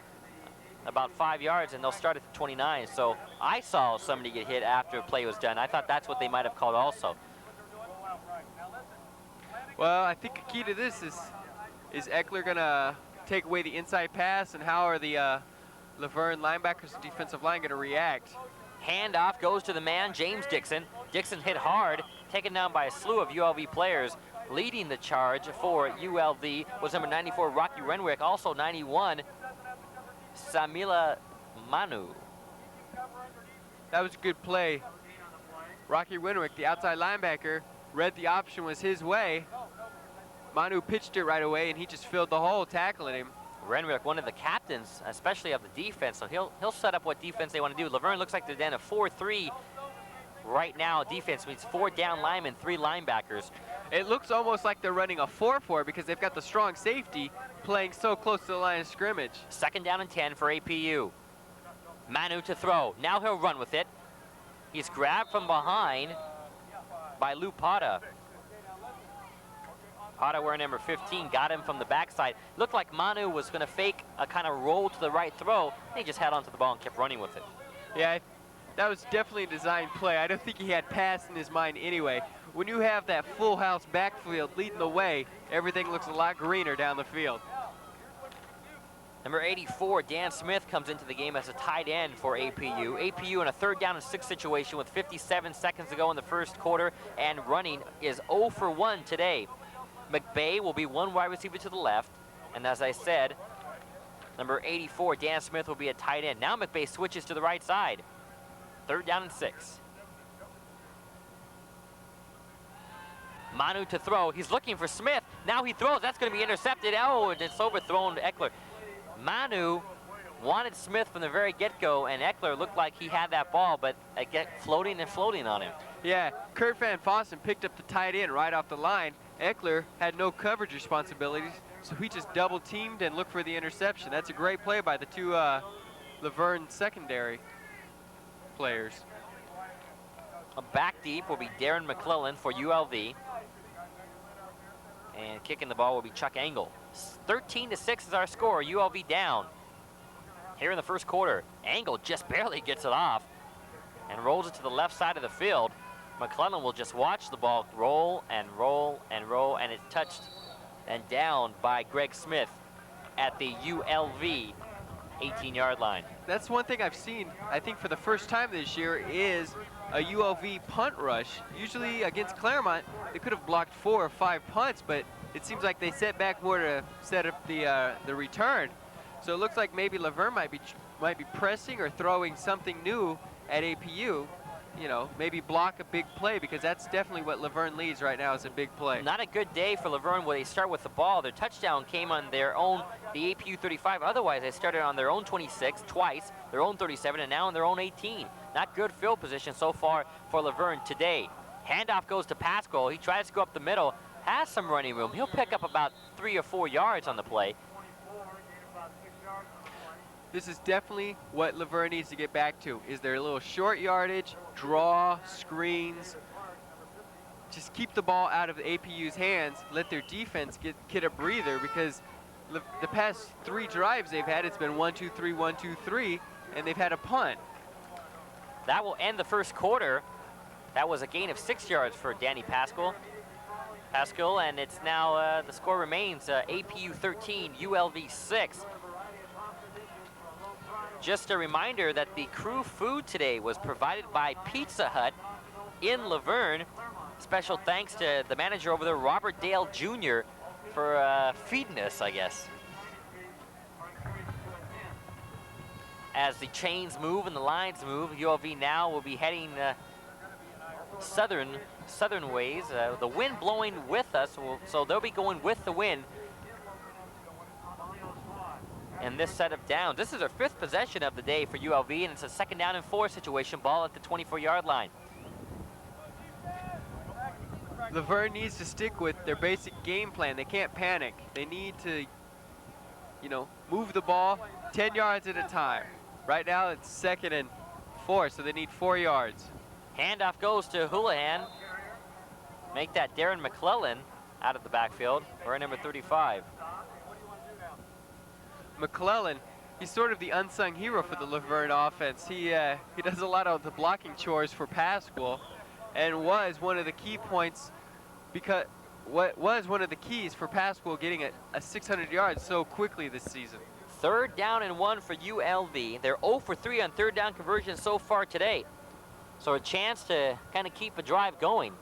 about 5 yards, and they'll start at the 29. So I saw somebody get hit after the play was done. I thought that's what they might have called also. Well, I think a key to this is Eckler gonna take away the inside pass, and how are the Laverne linebackers and defensive line gonna react? Handoff goes to the man, James Dixon. Dixon hit hard, taken down by a slew of ULV players. Leading the charge for ULV was number 94, Rocky Renwick, also 91, Samila Manu. That was a good play. Rocky Renwick, the outside linebacker, read the option was his way. Manu pitched it right away, and he just filled the hole, tackling him. Renwick, one of the captains, especially of the defense, so he'll set up what defense they want to do. Laverne looks like they're down a 4-3 right now. Defense means 4 down linemen, 3 linebackers. It looks almost like they're running a 4-4 because they've got the strong safety playing so close to the line of scrimmage. 2nd down and 10 for APU. Manu to throw. Now he'll run with it. He's grabbed from behind by Lou Pata. Pata, wearing number 15, got him from the backside. Looked like Manu was going to fake a kind of roll to the right throw. He just held onto the ball and kept running with it. Yeah, that was definitely a design play. I don't think he had pass in his mind anyway. When you have that full house backfield leading the way, everything looks a lot greener down the field. Number 84, Dan Smith, comes into the game as a tight end for APU. APU in a 3rd down and 6 situation with 57 seconds to go in the first quarter, and running is 0 for 1 today. McBay will be 1 wide receiver to the left, and as I said, number 84, Dan Smith, will be a tight end. Now McBay switches to the right side. 3rd down and 6. Manu to throw. He's looking for Smith. Now he throws. That's going to be intercepted. Oh, and it's overthrown to Eckler. Manu wanted Smith from the very get-go, and Eckler looked like he had that ball, but again, floating and floating on him. Yeah, Kurt Van Fossen picked up the tight end right off the line. Eckler had no coverage responsibilities, so he just double-teamed and looked for the interception. That's a great play by the 2 Laverne secondary players. Back deep will be Darren McClellan for ULV. And kicking the ball will be Chuck Engel. 13-6 is our score. ULV down. Here in the first quarter, Engel just barely gets it off and rolls it to the left side of the field. McClellan will just watch the ball roll and roll and roll, and it's touched and down by Greg Smith at the ULV 18-yard line. That's one thing I've seen, I think for the first time this year, is a ULV punt rush. Usually against Claremont, they could have blocked 4 or 5 punts, but it seems like they set back more to set up the return. So it looks like maybe Laverne might be pressing or throwing something new at APU. You know, maybe block a big play, because that's definitely what Laverne leads right now, is a big play. Not a good day for Laverne where they start with the ball. Their touchdown came on their own, the APU 35. Otherwise, they started on their own 26 twice, their own 37, and now on their own 18. Not good field position so far for Laverne today. Handoff goes to Pascal. He tries to go up the middle, has some running room. He'll pick up about 3 or 4 yards on the play. This is definitely what Laverne needs to get back to, is their little short yardage, draw, screens. Just keep the ball out of the APU's hands, let their defense get a breather, because the past 3 drives they've had, it's been 1, 2, 3, 1, 2, 3, and they've had a punt. That will end the first quarter. That was a gain of 6 yards for Danny Pascal, and it's now, the score remains APU 13, ULV 6. Just a reminder that the crew food today was provided by Pizza Hut in Laverne. Special thanks to the manager over there, Robert Dale Jr., for feeding us, I guess. As the chains move and the lines move, ULV now will be heading southern ways. The wind blowing with us, so they'll be going with the wind. And this set of downs, this is our 5th possession of the day for ULV, and it's a 2nd down and 4 situation, ball at the 24-yard line. Laverne needs to stick with their basic game plan. They can't panic. They need to, you know, move the ball 10 yards at a time. Right now it's 2nd and 4, so they need 4 yards. Handoff goes to Houlihan. Make that Darren McClellan out of the backfield, wearing number 35. McClellan, he's sort of the unsung hero for the Laverne offense. He does a lot of the blocking chores for Pascal, and was one of the key points, because was one of the keys for Pascal getting a 600 yards so quickly this season. 3rd down and 1 for ULV. They're 0 for 3 on 3rd down conversions so far today. So a chance to kind of keep a drive going.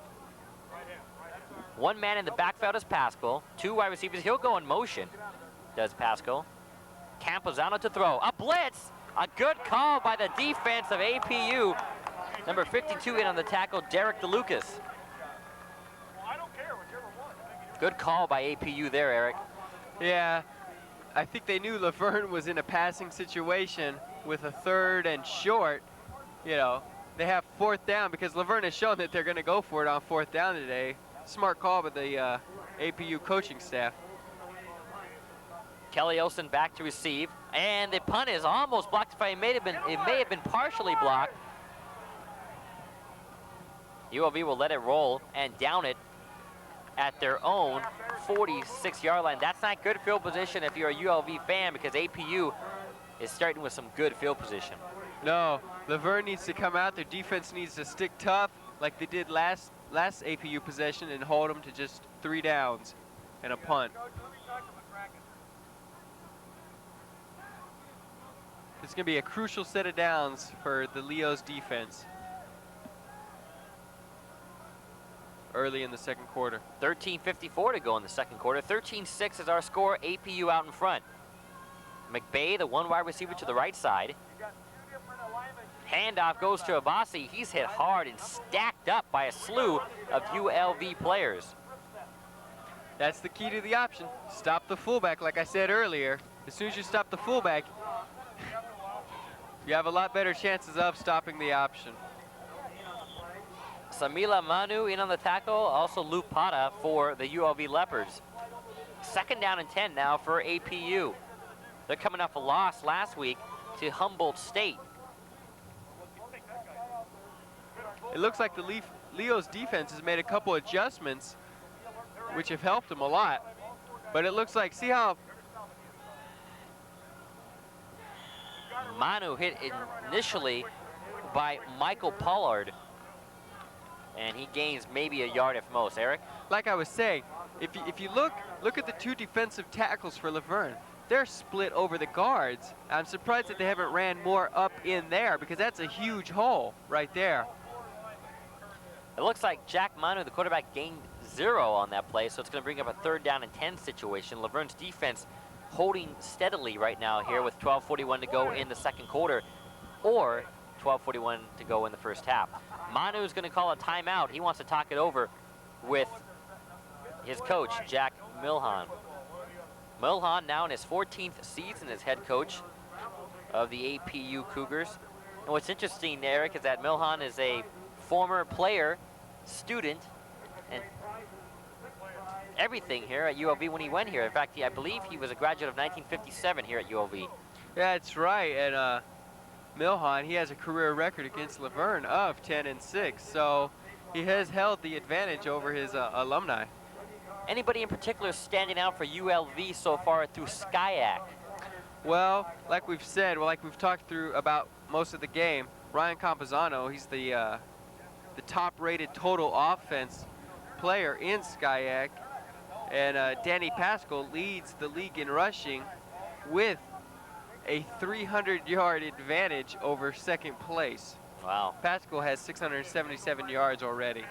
1 man in the backfield is Pascal. 2 wide receivers. He'll go in motion, does Pascal. Campuzano to throw. A blitz! A good call by the defense of APU. Number 52 in on the tackle, Derek DeLucas. Good call by APU there, Eric. Yeah, I think they knew Laverne was in a passing situation with a 3rd and short. You know, they have 4th down because Laverne has shown that they're going to go for it on 4th down today. Smart call by the APU coaching staff. Kelly Olsen back to receive, and the punt is almost blocked. It may have been partially blocked. ULV will let it roll and down it at their own 46-yard line. That's not good field position if you're a ULV fan, because APU is starting with some good field position. No, Laverne needs to come out. Their defense needs to stick tough like they did last APU possession and hold them to just 3 downs and a punt. It's going to be a crucial set of downs for the Leo's defense early in the 2nd quarter. 13:54 to go in the 2nd quarter. 13-6 is our score. APU out in front. McBay, the 1 wide receiver to the right side. Handoff goes to Abassi. He's hit hard and stacked up by a slew of ULV players. That's the key to the option. Stop the fullback, like I said earlier. As soon as you stop the fullback, you have a lot better chances of stopping the option. Samila Manu in on the tackle, also Luke Pata for the ULV Leopards. 2nd down and 10 now for APU. They're coming off a loss last week to Humboldt State. It looks like the Leo's defense has made a couple adjustments, which have helped them a lot. But it looks like, see how Manu hit initially by Michael Pollard, and he gains maybe a yard if most. Eric? Like I was saying, if you look at the 2 defensive tackles for Laverne, they're split over the guards. I'm surprised that they haven't ran more up in there, because that's a huge hole right there. It looks like Jack Manu, the quarterback, gained 0 on that play, so it's going to bring up a 3rd down and 10 situation. Laverne's defense holding steadily right now here with 12:41 to go in the 2nd quarter, or 12:41 to go in the 1st half. Manu's going to call a timeout. He wants to talk it over with his coach, Jack Milhan. Milhan now in his 14th season as head coach of the APU Cougars. And what's interesting, Eric, is that Milhan is a former player, student, and everything here at ULV when he went here. In fact, I believe he was a graduate of 1957 here at ULV. Yeah, that's right. And Milhan, he has a career record against Laverne of 10-6, so he has held the advantage over his alumni. Anybody in particular standing out for ULV so far through SCIAC? Well, like we've said, like we've talked through about most of the game, Ryan Campuzano, he's the top-rated total offense player in SCIAC, and Danny Pascal leads the league in rushing with a 300-yard advantage over second place. Wow. Pascal has 677 yards already.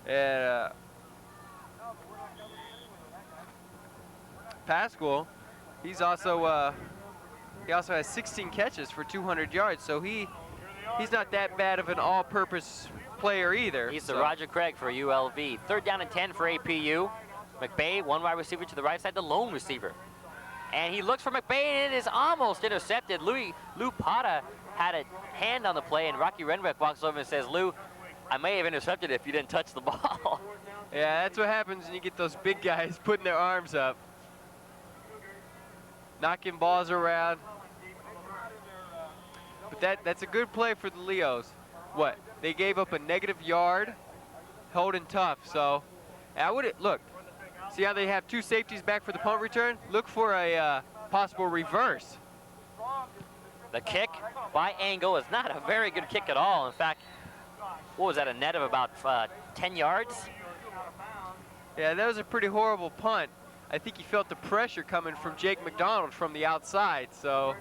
And Pascal, he also has 16 catches for 200 yards, so he's not that bad of an all-purpose player either. He's the Roger Craig for ULV. 3rd down and 10 for APU. McBay, one wide receiver to the right side, the lone receiver. And he looks for McBay, and it is almost intercepted. Lou Pata had a hand on the play, and Rocky Renwick walks over and says, Lou, I may have intercepted it if you didn't touch the ball. Yeah, that's what happens when you get those big guys putting their arms up. Knocking balls around. But that's a good play for the Leos. What? They gave up a negative yard, holding tough. So, I would look. See how they have 2 safeties back for the punt return? Look for a possible reverse. The kick by Angle is not a very good kick at all. In fact, what was that, a net of about 10 yards? Yeah, that was a pretty horrible punt. I think he felt the pressure coming from Jake McDonald from the outside, so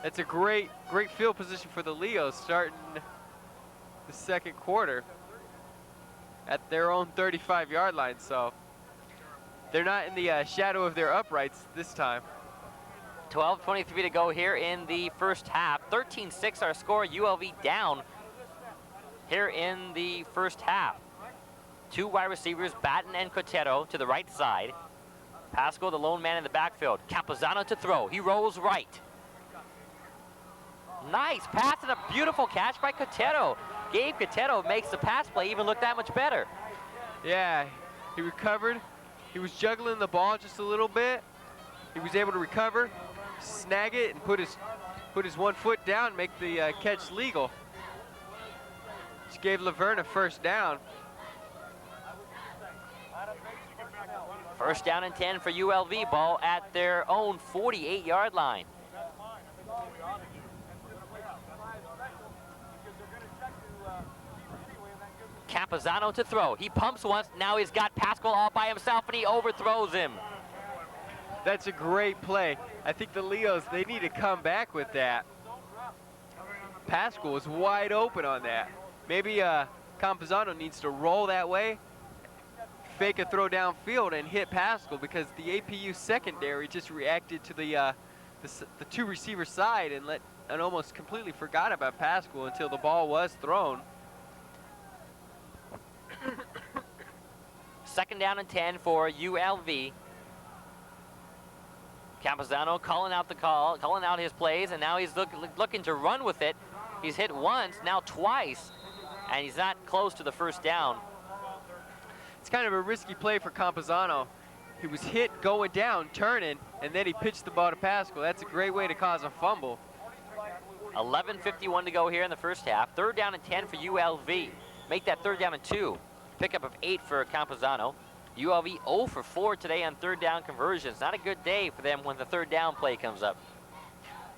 it's a great field position for the Leos starting the second quarter at their own 35-yard line, so they're not in the shadow of their uprights this time. 12:23 to go here in the first half. 13-6 our score. ULV down here in the first half. 2 wide receivers, Batten and Cotero, to the right side. Pascal, the lone man in the backfield. Campuzano to throw. He rolls right. Nice pass and a beautiful catch by Cotero. Gabe Cotero makes the pass play even look that much better. Yeah, he recovered. He was juggling the ball just a little bit. He was able to recover, snag it, and put his 1 foot down, and make the catch legal. Just gave Laverne a first down. 1st down and 10 for ULV. Ball at their own 48-yard line. Campuzano to throw. He pumps once. Now he's got Pascal all by himself, and he overthrows him. That's a great play. I think the Leos, they need to come back with that. Pascal was wide open on that. Maybe Campuzano needs to roll that way, fake a throw downfield, and hit Pascal, because the APU secondary just reacted to the 2 receiver side and almost completely forgot about Pascal until the ball was thrown. 2nd down and 10 for ULV. Campuzano calling out his plays, and now he's looking to run with it. He's hit once, now twice, and he's not close to the 1st down. It's kind of a risky play for Campuzano. He was hit going down, turning, and then he pitched the ball to Pascal. That's a great way to cause a fumble. 11:51 to go here in the first half. 3rd down and 10 for ULV. Make that 3rd down and 2. Pickup of 8 for Campuzano. ULV 0 for 4 today on 3rd down conversions. Not a good day for them when the 3rd down play comes up.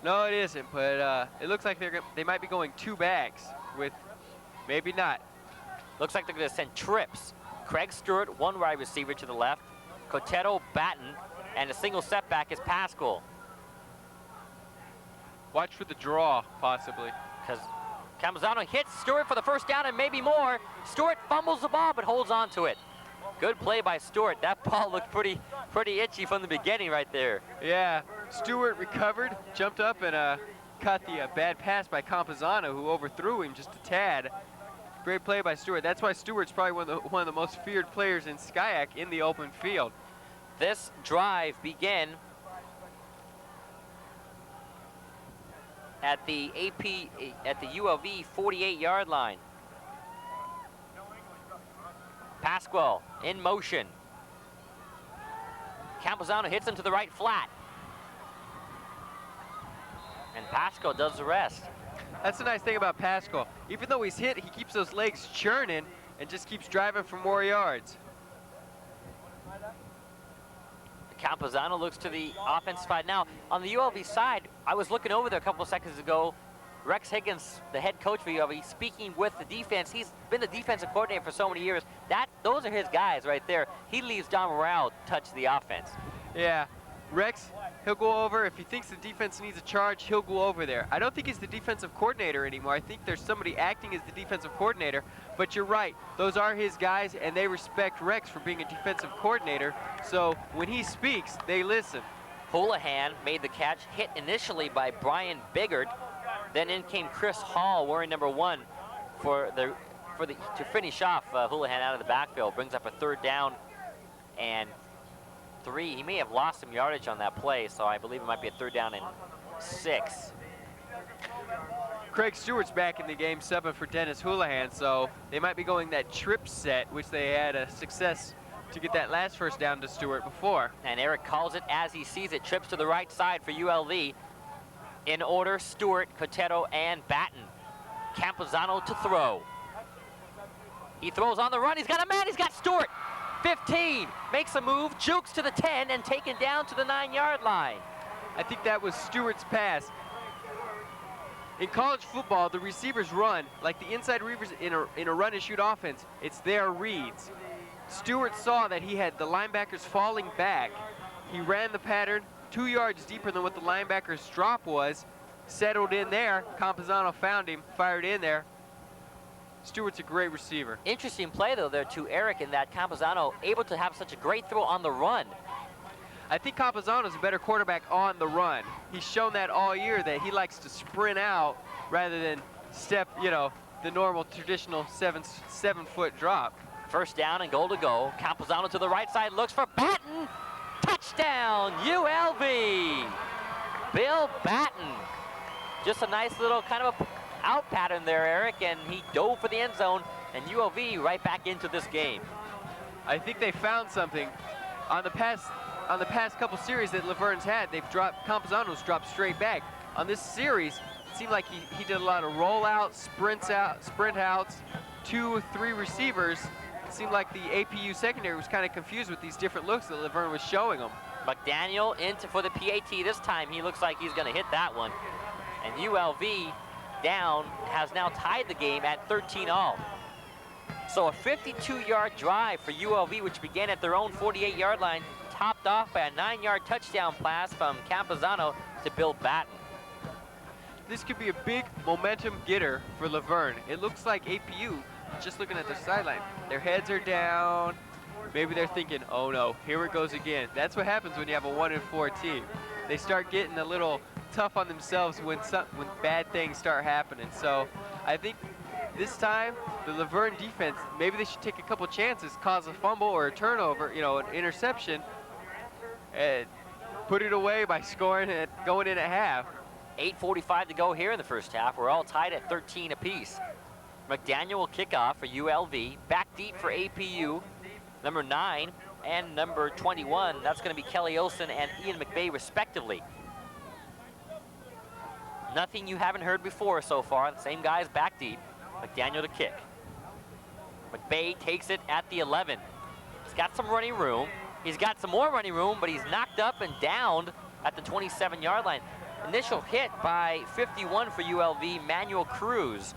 No, it isn't, but it looks like they might be going 2 backs with maybe not. Looks like they're going to send trips. Craig Stewart, 1 wide receiver to the left. Cotero, Batten, and a single setback is Pascal. Watch for the draw, possibly. Because Campuzano hits Stewart for the 1st down and maybe more. Stewart fumbles the ball but holds on to it. Good play by Stewart. That ball looked pretty itchy from the beginning right there. Yeah, Stewart recovered, jumped up, and caught the bad pass by Campuzano, who overthrew him just a tad. Great play by Stewart. That's why Stewart's probably one of the most feared players in SCIAC in the open field. This drive began at the ULV 48-yard line. Pascal in motion. Campuzano hits him to the right flat. And Pascal does the rest. That's the nice thing about Pascal. Even though he's hit, he keeps those legs churning and just keeps driving for more yards. Campuzano looks to the offense side. Now, on the ULV side, I was looking over there a couple of seconds ago. Rex Higgins, the head coach for ULV, speaking with the defense. He's been the defensive coordinator for so many years. Those are his guys right there. He leaves John Morale touch the offense. Yeah, Rex, he'll go over. If he thinks the defense needs a charge, he'll go over there. I don't think he's the defensive coordinator anymore. I think there's somebody acting as the defensive coordinator. But you're right, those are his guys, and they respect Rex for being a defensive coordinator. So when he speaks, they listen. Houlihan made the catch, hit initially by Brian Biggard. Then in came Chris Hall, wearing number 1, to finish off Houlihan out of the backfield. Brings up a 3rd down and 3. He may have lost some yardage on that play, so I believe it might be a 3rd down and 6. Craig Stewart's back in the game, subbing for Dennis Houlihan, so they might be going that trip set, which they had a success to get that last first down to Stewart before. And Eric calls it as he sees it. Trips to the right side for ULV. In order, Stewart, Cotero, and Batten. Campuzano to throw. He throws on the run. He's got a man. He's got Stewart. 15. Makes a move, jukes to the 10, and taken down to the 9-yard line. I think that was Stewart's pass. In college football, the receivers run like the inside readers in a run and shoot offense. It's their reads. Stewart saw that he had the linebackers falling back. He ran the pattern 2 yards deeper than what the linebacker's drop was, settled in there. Campuzano found him, fired in there. Stewart's a great receiver. Interesting play, though, there to Eric, in that Campuzano able to have such a great throw on the run. I think Campuzano's a better quarterback on the run. He's shown that all year, that he likes to sprint out rather than step, the normal traditional 7-foot drop. 1st down and goal to go. Campuzano to the right side, looks for Batten. Touchdown, ULV. Bill Batten. Just a nice little kind of a out pattern there, Eric, and he dove for the end zone, and ULV right back into this game. I think they found something. On the past couple series that Laverne's had, Campuzano's dropped straight back. On this series, it seemed like he did a lot of rollouts, sprint outs, 2 or 3 receivers. It seemed like the APU secondary was kind of confused with these different looks that Laverne was showing them. McDaniel for the PAT this time. He looks like he's going to hit that one. And ULV has now tied the game at 13-all. So a 52-yard drive for ULV, which began at their own 48-yard line, topped off by a 9-yard touchdown pass from Campuzano to Bill Batten. This could be a big momentum getter for Laverne. It looks like APU, just looking at their sideline, their heads are down. Maybe they're thinking, oh no, here it goes again. That's what happens when you have a 1-4 team. They start getting a little tough on themselves when bad things start happening. So I think this time the Laverne defense, maybe they should take a couple chances, cause a fumble or a turnover, an interception, and put it away by scoring it, going in at half. 8:45 to go here in the first half. We're all tied at 13 apiece. McDaniel will kick off for ULV. Back deep for APU. Number 9 and number 21. That's going to be Kelly Olson and Ian McVay, respectively. Nothing you haven't heard before so far. The same guys back deep. McDaniel to kick. McVay takes it at the 11. He's got some running room. He's got some more running room, but he's knocked up and downed at the 27-yard line. Initial hit by 51 for ULV, Manuel Cruz.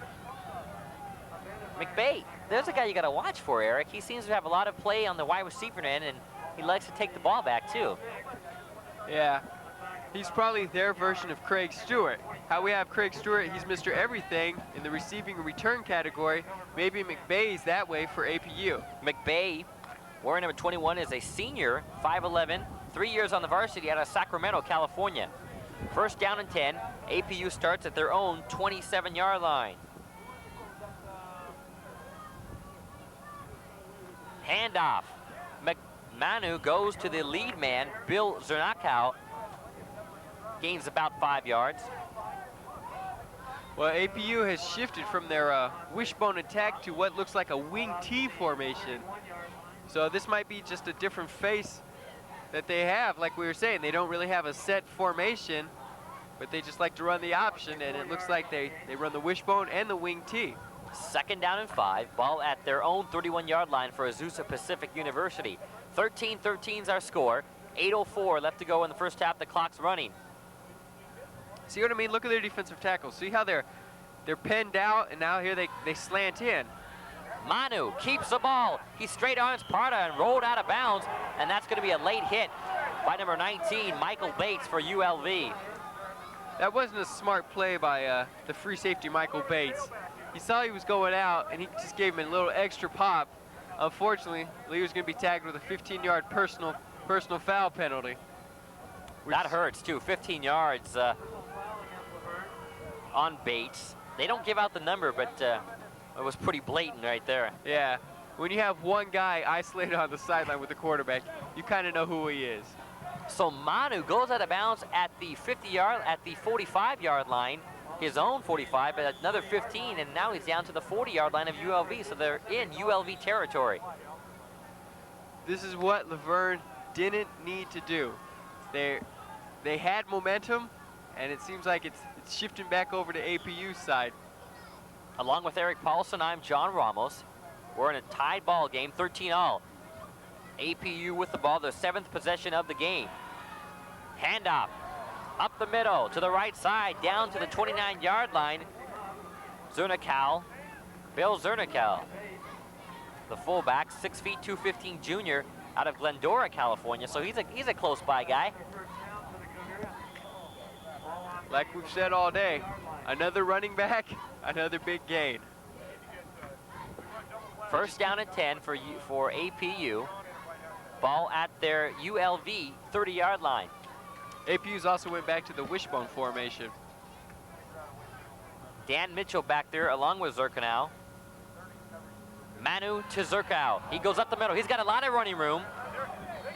McVay, there's a guy you got to watch for, Eric. He seems to have a lot of play on the wide receiver end, and he likes to take the ball back, too. Yeah, he's probably their version of Craig Stewart. How we have Craig Stewart, he's Mr. Everything in the receiving and return category. Maybe McVay's that way for APU. McVay, wearing number 21, is a senior, 5'11", 3 years on the varsity out of Sacramento, California. 1st down and 10. APU starts at their own 27-yard line. Handoff. Manu goes to the lead man, Bill Zernakow. Gains about 5 yards. Well, APU has shifted from their wishbone attack to what looks like a wing T formation. So this might be just a different face that they have. Like we were saying, they don't really have a set formation, but they just like to run the option, and it looks like they run the wishbone and the wing T. 2nd down and 5. Ball at their own 31-yard line for Azusa Pacific University. 13-13's our score. 8:04 left to go in the first half. The clock's running. See what I mean? Look at their defensive tackles. See how they're pinned out, and now here they slant in. Manu keeps the ball. He straight arms Parda and rolled out of bounds, and that's going to be a late hit by number 19, Michael Bates for ULV. That wasn't a smart play by the free safety, Michael Bates. He saw he was going out, and he just gave him a little extra pop. Unfortunately, Lee was going to be tagged with a 15-yard personal foul penalty. That hurts, too. 15 yards on Bates. They don't give out the number, but it was pretty blatant right there. Yeah. When you have one guy isolated on the sideline with the quarterback, you kind of know who he is. So Manu goes out of bounds at the 45-yard line, his own 45, but another 15, and now he's down to the 40-yard line of ULV, so they're in ULV territory. This is what Laverne didn't need to do. They had momentum, and it seems like it's shifting back over to APU's side. Along with Eric Paulson, I'm John Ramos. We're in a tied ball game, 13-all. APU with the ball, their 7th possession of the game. Handoff, up the middle, to the right side, down to the 29-yard line. Zernical, Bill Zernical, the fullback, 6 feet 215 junior out of Glendora, California. So he's a close by guy. Like we've said all day, another running back, another big gain. 1st down and 10 for APU. Ball at their ULV 30-yard line. APU's also went back to the wishbone formation. Dan Mitchell back there along with Zerkanau. Manu to Zerkow. He goes up the middle. He's got a lot of running room.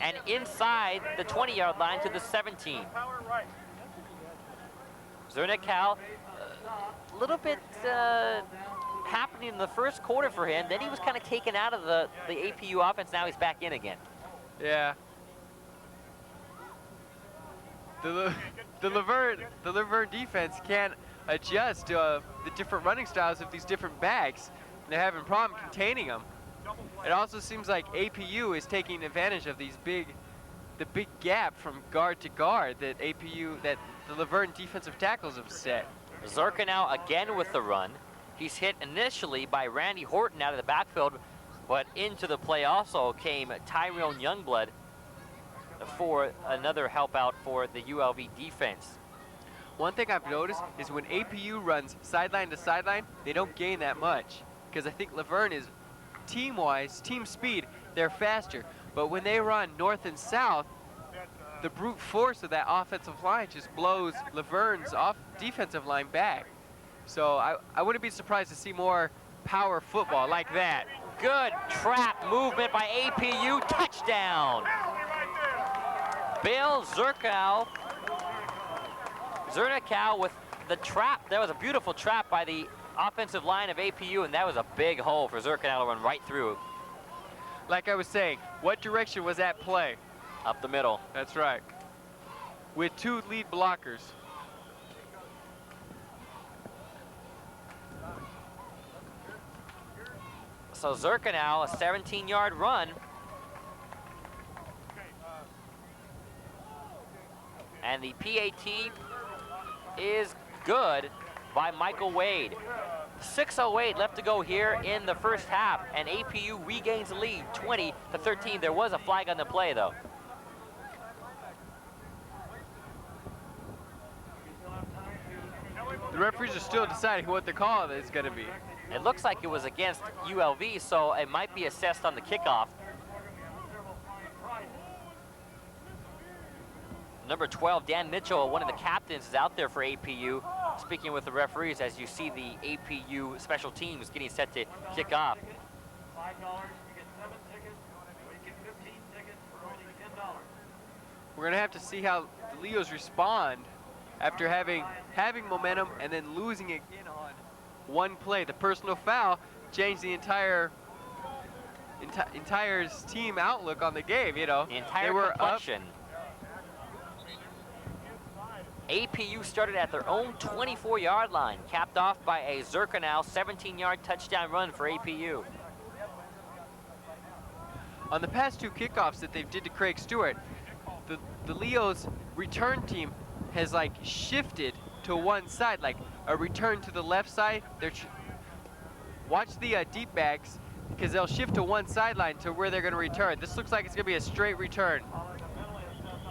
And inside the 20-yard line to the 17. Zernical, a little bit happening in the first quarter for him. Then he was kind of taken out of the APU offense. Now he's back in again. Yeah. The Laverne defense can't adjust to the different running styles of these different backs. And they're having a problem containing them. It also seems like APU is taking advantage of the big gap from guard to guard that the Laverne defensive tackles have set. Zerkanau again with the run. He's hit initially by Randy Horton out of the backfield, but into the play also came Tyrone Youngblood for another help out for the ULV defense. One thing I've noticed is when APU runs sideline to sideline, they don't gain that much. Because I think Laverne is team-wise, team speed, they're faster. But when they run north and south, the brute force of that offensive line just blows Laverne's defensive line back. So I wouldn't be surprised to see more power football like that. Good trap movement by APU, touchdown. Bill Zernical with the trap. That was a beautiful trap by the offensive line of APU, and that was a big hole for Zernical to run right through. Like I was saying, what direction was that play? Up the middle. That's right. With 2 lead blockers. So Zernical, a 17-yard run. And the PAT is good by Michael Wade. 6:08 left to go here in the first half, and APU regains the lead, 20-13. There was a flag on the play, though. The referees are still deciding what the call is going to be. It looks like it was against ULV, so it might be assessed on the kickoff. Number 12, Dan Mitchell, one of the captains, is out there for APU, speaking with the referees as you see the APU special teams getting set to kick off. $5, you get 7 tickets, or you get 15 tickets for only $10. We're going to have to see how the Leos respond after having momentum and then losing again on one play. The personal foul changed the entire team outlook on the game, you know. The entire they were complexion. APU started at their own 24-yard line, capped off by a Zirkonow 17-yard touchdown run for APU. On the past 2 kickoffs that they did to Craig Stewart, the Leo's return team has like shifted to one side, like a return to the left side. Watch the deep backs, because they'll shift to one sideline to where they're going to return. This looks like it's going to be a straight return.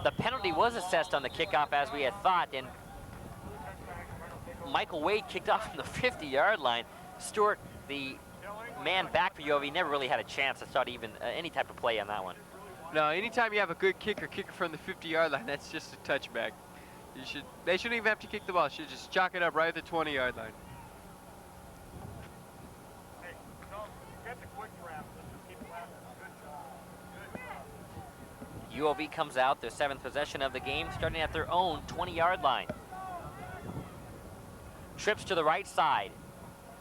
The penalty was assessed on the kickoff as we had thought, and Michael Wade kicked off from the 50-yard line. Stewart, the man back for UOV, never really had a chance to start even any type of play on that one. No, anytime you have a good kicker from the 50-yard line, that's just a touchback. They shouldn't even have to kick the ball. They should just chalk it up right at the 20-yard line. Hey, don't get the quick wrap. Let's just keep laughing. Good job. Good job. UOV comes out, their 7th possession of the game, starting at their own 20-yard line. Trips to the right side.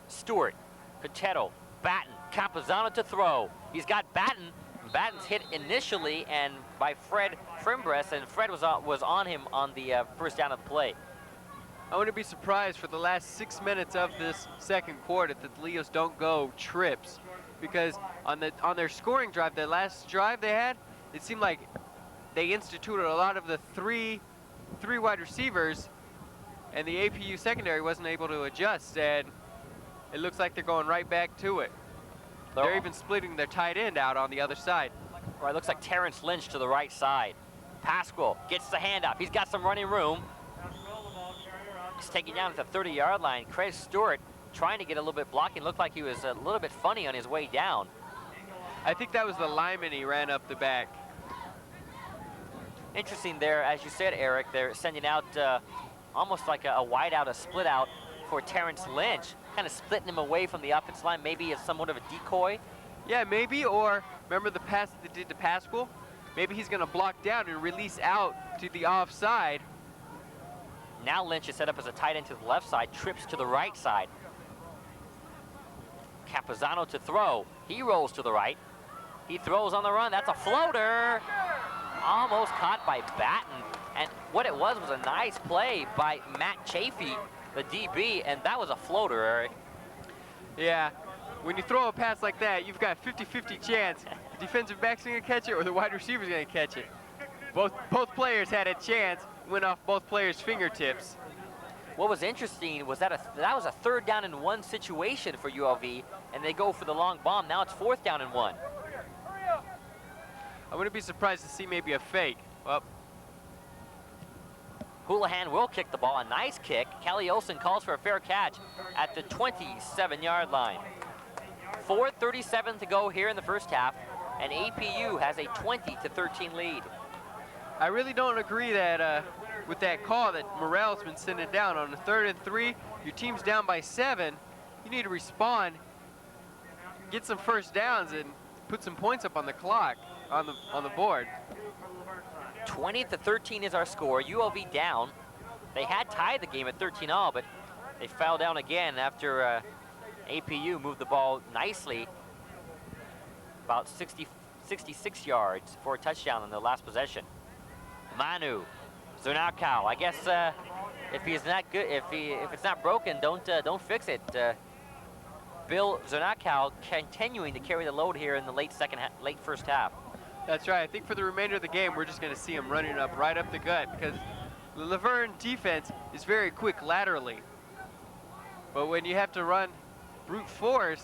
Stewart, Cachetto, Batten, Campuzano to throw. He's got Batten. Batten's hit initially and by Fred Frimbres, and Fred was on him on the first down of the play. I wouldn't be surprised for the last 6 minutes of this second quarter that the Leos don't go trips, because on their scoring drive, their last drive they had, it seemed like they instituted a lot of the three wide receivers, and the APU secondary wasn't able to adjust, and it looks like they're going right back to it. They're even splitting their tight end out on the other side. Right, looks like Terrence Lynch to the right side. Pasquale gets the handoff. He's got some running room. He's taking down at the 30-yard line. Craig Stewart trying to get a little bit blocking. Looked like he was a little bit funny on his way down. I think that was the lineman he ran up the back. Interesting there, as you said, Eric, they're sending out almost like a wide out, a split out for Terrence Lynch, kind of splitting him away from the offensive line, maybe as somewhat of a decoy. Yeah, maybe, or remember the pass that they did to Pasquale? Maybe he's gonna block down and release out to the offside. Now Lynch is set up as a tight end to the left side, trips to the right side. Campuzano to throw. He rolls to the right. He throws on the run. That's a floater. Almost caught by Batten. And what it was a nice play by Matt Chafee, the DB, and that was a floater, Eric. Yeah, when you throw a pass like that, you've got a 50-50 chance. The defensive back's gonna catch it or the wide receiver's gonna catch it. Both players had a chance, went off both players' fingertips. What was interesting was that that was a 3rd down and 1 situation for ULV, and they go for the long bomb. Now it's 4th down and 1. I wouldn't be surprised to see maybe a fake. Well, Houlihan will kick the ball, a nice kick. Kelly Olsen calls for a fair catch at the 27-yard line. 4:37 to go here in the first half, and APU has a 20-13 lead. I really don't agree that with that call that Morrell's been sending down on the 3rd and 3. Your team's down by 7. You need to respond, get some first downs, and put some points up on the clock, on the board. 20-13 is our score. ULV down. They had tied the game at 13-all, but they fell down again after APU moved the ball nicely, about 66 yards for a touchdown on the last possession. Manu, Zernakau. I guess if he's not good, if it's not broken, don't fix it. Bill Zernakau continuing to carry the load here in the late first half. That's right. I think for the remainder of the game, we're just going to see him running up right up the gut, because the Laverne defense is very quick laterally. But when you have to run brute force,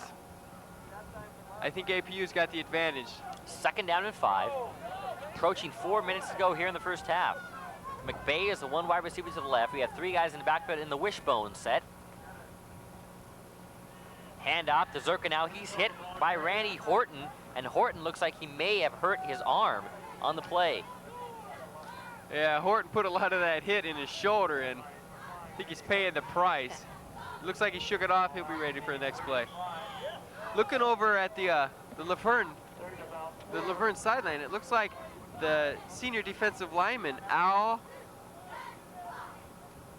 I think APU's got the advantage. 2nd down and 5. Approaching 4 minutes to go here in the first half. McVay is the 1 wide receiver to the left. We have 3 guys in the backfield in the wishbone set. Hand off to Zirkonow. He's hit by Randy Horton, and Horton looks like he may have hurt his arm on the play. Yeah, Horton put a lot of that hit in his shoulder, and I think he's paying the price. Looks like he shook it off. He'll be ready for the next play. Looking over at the Laverne sideline, it looks like the senior defensive lineman, Al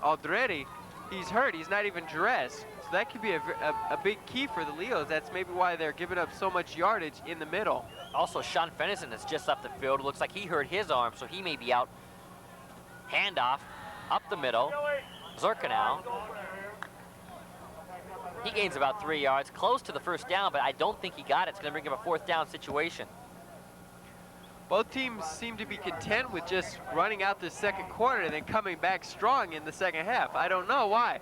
Aldretti, he's hurt. He's not even dressed. So that could be a big key for the Leos. That's maybe why they're giving up so much yardage in the middle. Also, Sean Fennison is just up the field. Looks like he hurt his arm, so he may be out. Handoff. Up the middle. Zerkanau. He gains about 3 yards, close to the first down, but I don't think he got it. It's going to bring him a 4th down situation. Both teams seem to be content with just running out the second quarter and then coming back strong in the second half. I don't know why.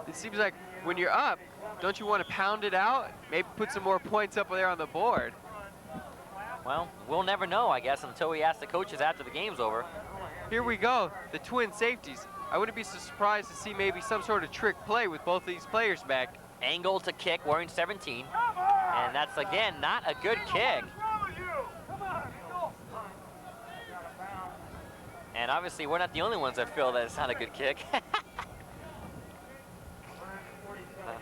It seems like when you're up, don't you want to pound it out? Maybe put some more points up there on the board. Well, we'll never know, I guess, until we ask the coaches after the game's over. Here we go, the twin safeties. I wouldn't be so surprised to see maybe some sort of trick play with both these players back. Angle to kick, wearing 17. And that's, again, not a good kick. And obviously, we're not the only ones that feel that it's not a good kick.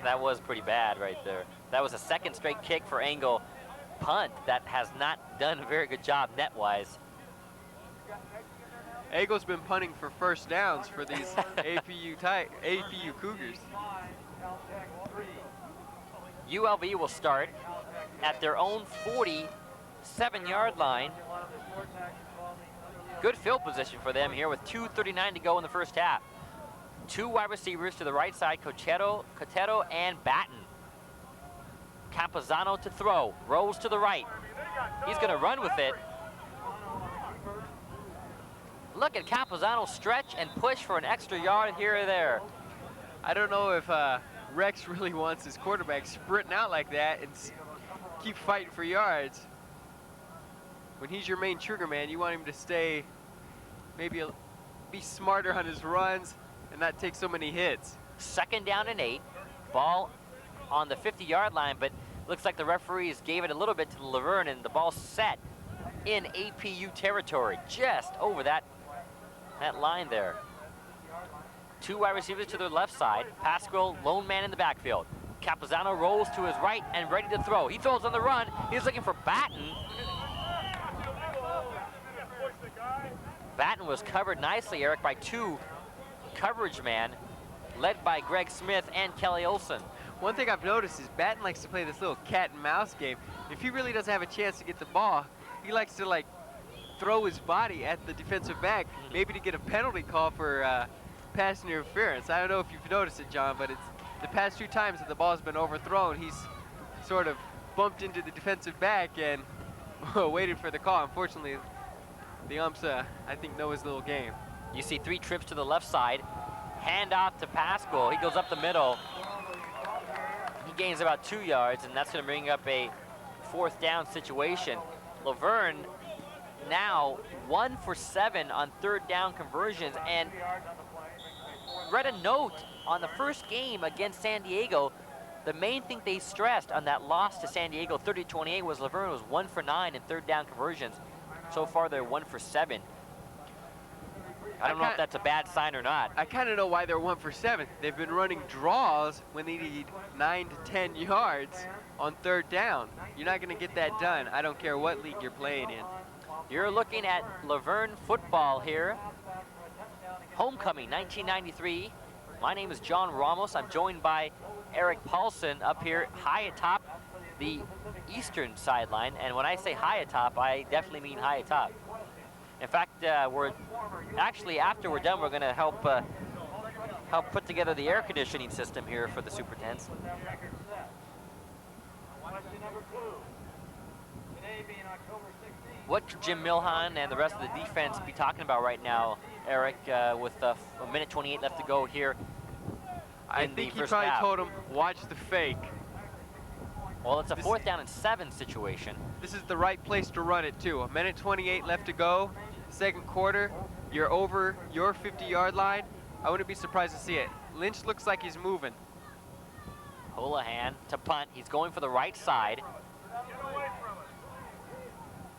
That was pretty bad right there. That was a 2nd straight kick for Angle punt that has not done a very good job net-wise. Angle's been punting for first downs for these APU Cougars. ULV will start at their own 47-yard line. Good field position for them here with 2:39 to go in the first half. 2 wide receivers to the right side, Cotero and Batten. Campazano to throw, Rose to the right. He's gonna run with it. Look at Campazano stretch and push for an extra yard here or there. I don't know if Rex really wants his quarterback sprinting out like that and keep fighting for yards. When he's your main trigger man, you want him to stay, maybe be smarter on his runs and not take so many hits. 2nd down and 8. Ball on the 50-yard line, but looks like the referees gave it a little bit to Laverne, and the ball set in APU territory, just over that line there. 2 wide receivers to their left side. Pasquale, lone man in the backfield. Campazano rolls to his right and ready to throw. He throws on the run. He's looking for Batten. Batten was covered nicely, Eric, by 2 coverage man, led by Greg Smith and Kelly Olson. One thing I've noticed is Batten likes to play this little cat and mouse game. If he really doesn't have a chance to get the ball, he likes to like throw his body at the defensive back, maybe to get a penalty call for pass interference. I don't know if you've noticed it, John, but it's the past 2 times that the ball's been overthrown, he's sort of bumped into the defensive back and waited for the call. Unfortunately, the umps, I think, know his little game. You see 3 trips to the left side. Hand off to Pasquale. He goes up the middle. He gains about 2 yards, and that's going to bring up a 4th down situation. Laverne now 1 for 7 on 3rd down conversions, and read a note on the first game against San Diego. The main thing they stressed on that loss to San Diego 30-28 was Laverne was 1 for 9 in 3rd down conversions. So far, they're 1 for 7. I don't know if that's a bad sign or not. I kind of know why they're 1 for 7. They've been running draws when they need 9 to 10 yards on 3rd down. You're not going to get that done. I don't care what league you're playing in. You're looking at Laverne football here. Homecoming 1993. My name is John Ramos. I'm joined by Eric Paulson up here high atop the eastern sideline. And when I say high atop, I definitely mean high atop. In fact, we're actually, after we're done, we're going to help put together the air conditioning system here for the Super Tents. What could Jim Milhan and the rest of the defense be talking about right now, Eric, with a minute 28 left to go here? I think he probably told him, watch the fake. Well, it's a 4th down and 7 situation. This is the right place to run it, too. A minute 28 left to go. 2nd quarter, you're over your 50-yard line. I wouldn't be surprised to see it. Lynch looks like he's moving. Houlihan to punt. He's going for the right side.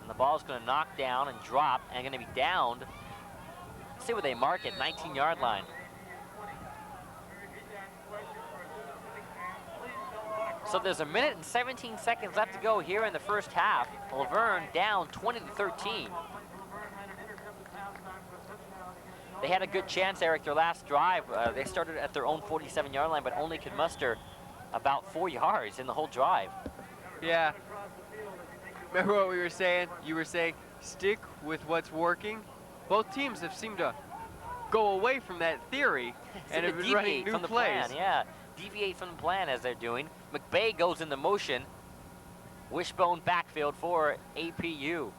And the ball's going to knock down and drop and going to be downed. Let's see where they mark it, 19-yard line. So there's a minute and 17 seconds left to go here in the first half. Laverne down 20-13. They had a good chance, Eric, their last drive. They started at their own 47-yard line, but only could muster about 4 yards in the whole drive. Yeah. Remember what we were saying? You were saying, stick with what's working. Both teams have seemed to go away from that theory and have been running new plays. Plan, yeah, deviate from the plan as they're doing. McBay goes into motion. Wishbone backfield for APU.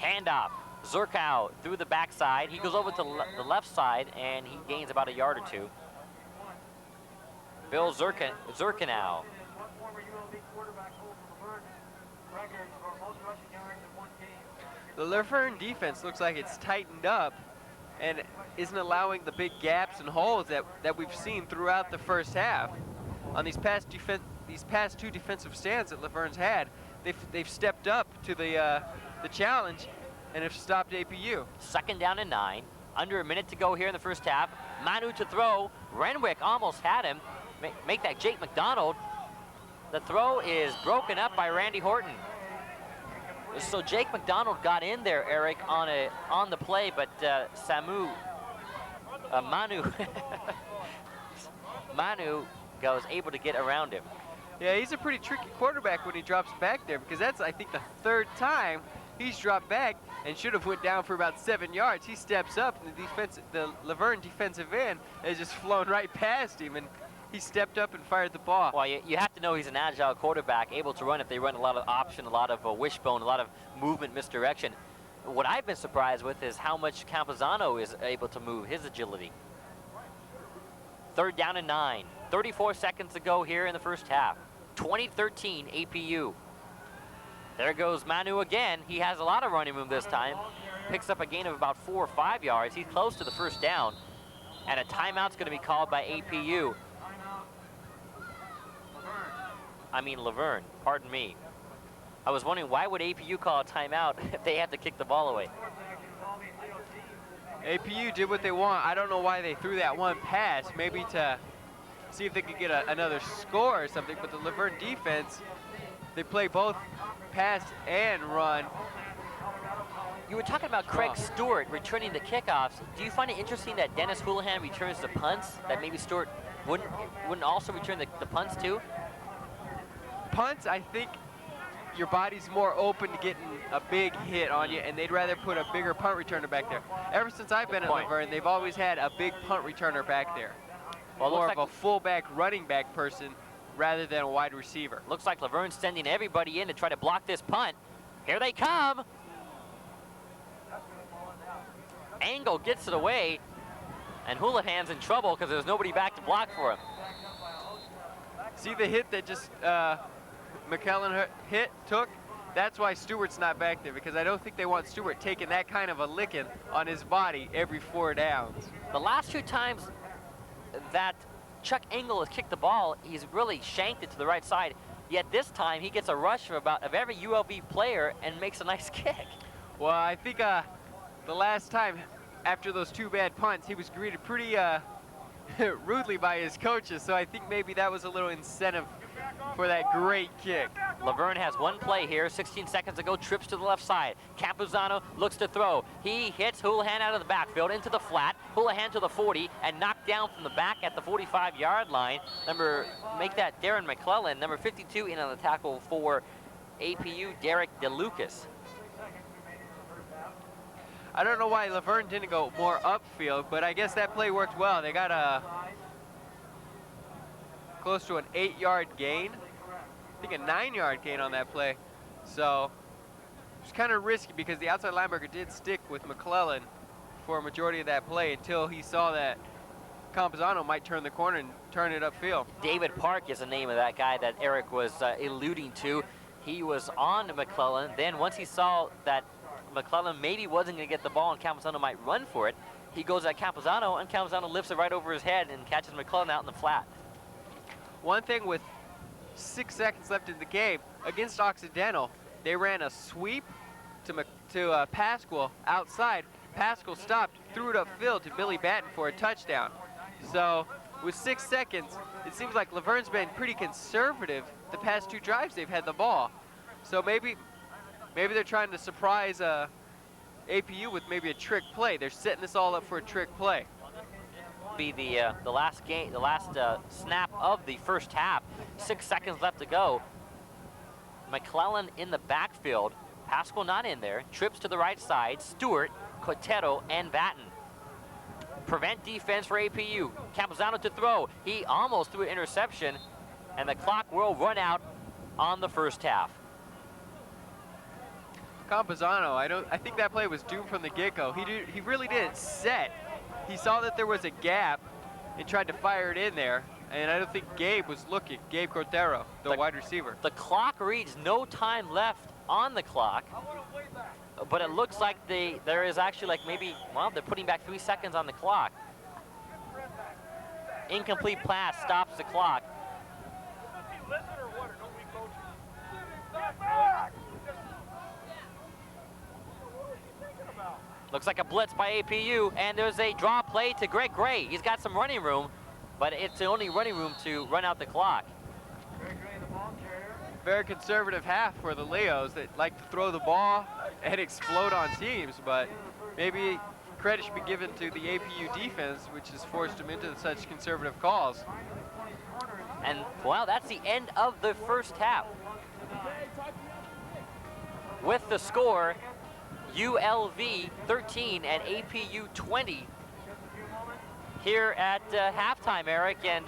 Handoff. Zerkow through the backside. He goes over to the left side, and he gains about a yard or two. Bill Zerkow. One former ULV quarterback holds Laverne record for most rushing yards in one game. The Laverne defense looks like it's tightened up and isn't allowing the big gaps and holes that we've seen throughout the first half. On these past two defensive stands that Laverne's had, they've stepped up to the challenge and have stopped APU. 2nd down and 9. Under a minute to go here in the first half. Manu to throw. Renwick almost had him. Make that Jake McDonald. The throw is broken up by Randy Horton. So Jake McDonald got in there, Eric, on the play, but Manu was able to get around him. Yeah, he's a pretty tricky quarterback when he drops back there, because that's, I think, the 3rd time he's dropped back and should have went down for about 7 yards. He steps up, and the Laverne defensive end has just flown right past him, and he stepped up and fired the ball. Well, you have to know he's an agile quarterback, able to run if they run a lot of option, a lot of wishbone, a lot of movement, misdirection. What I've been surprised with is how much Campuzano is able to move, his agility. 3rd down and 9. 34 seconds to go here in the first half. 2013 APU. There goes Manu again. He has a lot of running room this time. Picks up a gain of about 4 or 5 yards. He's close to the first down. And a timeout's going to be called by APU. Laverne, pardon me. I was wondering, why would APU call a timeout if they had to kick the ball away? APU did what they want. I don't know why they threw that one pass, maybe to see if they could get another score or something, but the Laverne defense, they play both pass and run. You were talking about Craig Stewart returning the kickoffs. Do you find it interesting that Dennis Houlihan returns the punts, that maybe Stewart wouldn't also return the punts too? Punts, I think your body's more open to getting a big hit on you, and they'd rather put a bigger punt returner back there. Ever since I've been at Laverne, they've always had a big punt returner back there. Well, more of a fullback, running back person rather than a wide receiver. Looks like Laverne's sending everybody in to try to block this punt. Here they come. Angle gets it away, and Houlihan's in trouble because there's nobody back to block for him. See the hit that just McKellen took? That's why Stewart's not back there, because I don't think they want Stewart taking that kind of a licking on his body every 4 downs. The last 2 times that Chuck Engel has kicked the ball, he's really shanked it to the right side. Yet this time he gets a rush of every ULV player and makes a nice kick. Well, I think the last time after those 2 bad punts, he was greeted pretty rudely by his coaches. So I think maybe that was a little incentive for that great kick. Laverne has one play here, 16 seconds ago, trips to the left side. Campuzano looks to throw. He hits Houlihan out of the backfield into the flat. Houlihan to the 40 and knocked down from the back at the 45-yard line. Make that Darren McClellan, number 52 in on the tackle for APU, Derek DeLucas. I don't know why Laverne didn't go more upfield, but I guess that play worked well. They got close to an 8-yard gain. I think a 9-yard gain on that play. So it's kind of risky because the outside linebacker did stick with McClellan for a majority of that play until he saw that Campuzano might turn the corner and turn it upfield. David Park is the name of that guy that Eric was alluding to. He was on McClellan. Then once he saw that McClellan maybe wasn't going to get the ball and Campuzano might run for it, he goes at Campuzano, and Campuzano lifts it right over his head and catches McClellan out in the flat. One thing with 6 seconds left in the game, against Occidental, they ran a sweep to Pasquale outside. Pasquale stopped, threw it upfield to Billy Batten for a touchdown. So with 6 seconds, it seems like Laverne's been pretty conservative the past 2 drives they've had the ball. So maybe they're trying to surprise APU with maybe a trick play. They're setting this all up for a trick play. Be the last snap of the first half. 6 seconds left to go. McClellan in the backfield. Pasquale not in there. Trips to the right side. Stewart, Cotero, and Batten. prevent defense for APU. Campuzano to throw. He almost threw an interception, and the clock will run out on the first half. Campuzano, I think that play was doomed from the get-go. He really didn't set. He saw that there was a gap and tried to fire it in there. And I don't think Gabe was looking. Gabe Cordero, the wide receiver. The clock reads no time left on the clock, but it looks like there is actually like maybe, well, they're putting back 3 seconds on the clock. Incomplete pass stops the clock. Listen or what, or don't we coach you? Get back! What are you thinking about? Looks like a blitz by APU, and there's a draw play to Greg Gray. He's got some running room, but it's the only running room to run out the clock. Very conservative half for the Leos that like to throw the ball and explode on teams, but maybe credit should be given to the APU defense, which has forced them into such conservative calls. And, well, that's the end of the first half. With the score, ULV 13 and APU 20 here at halftime, Eric, and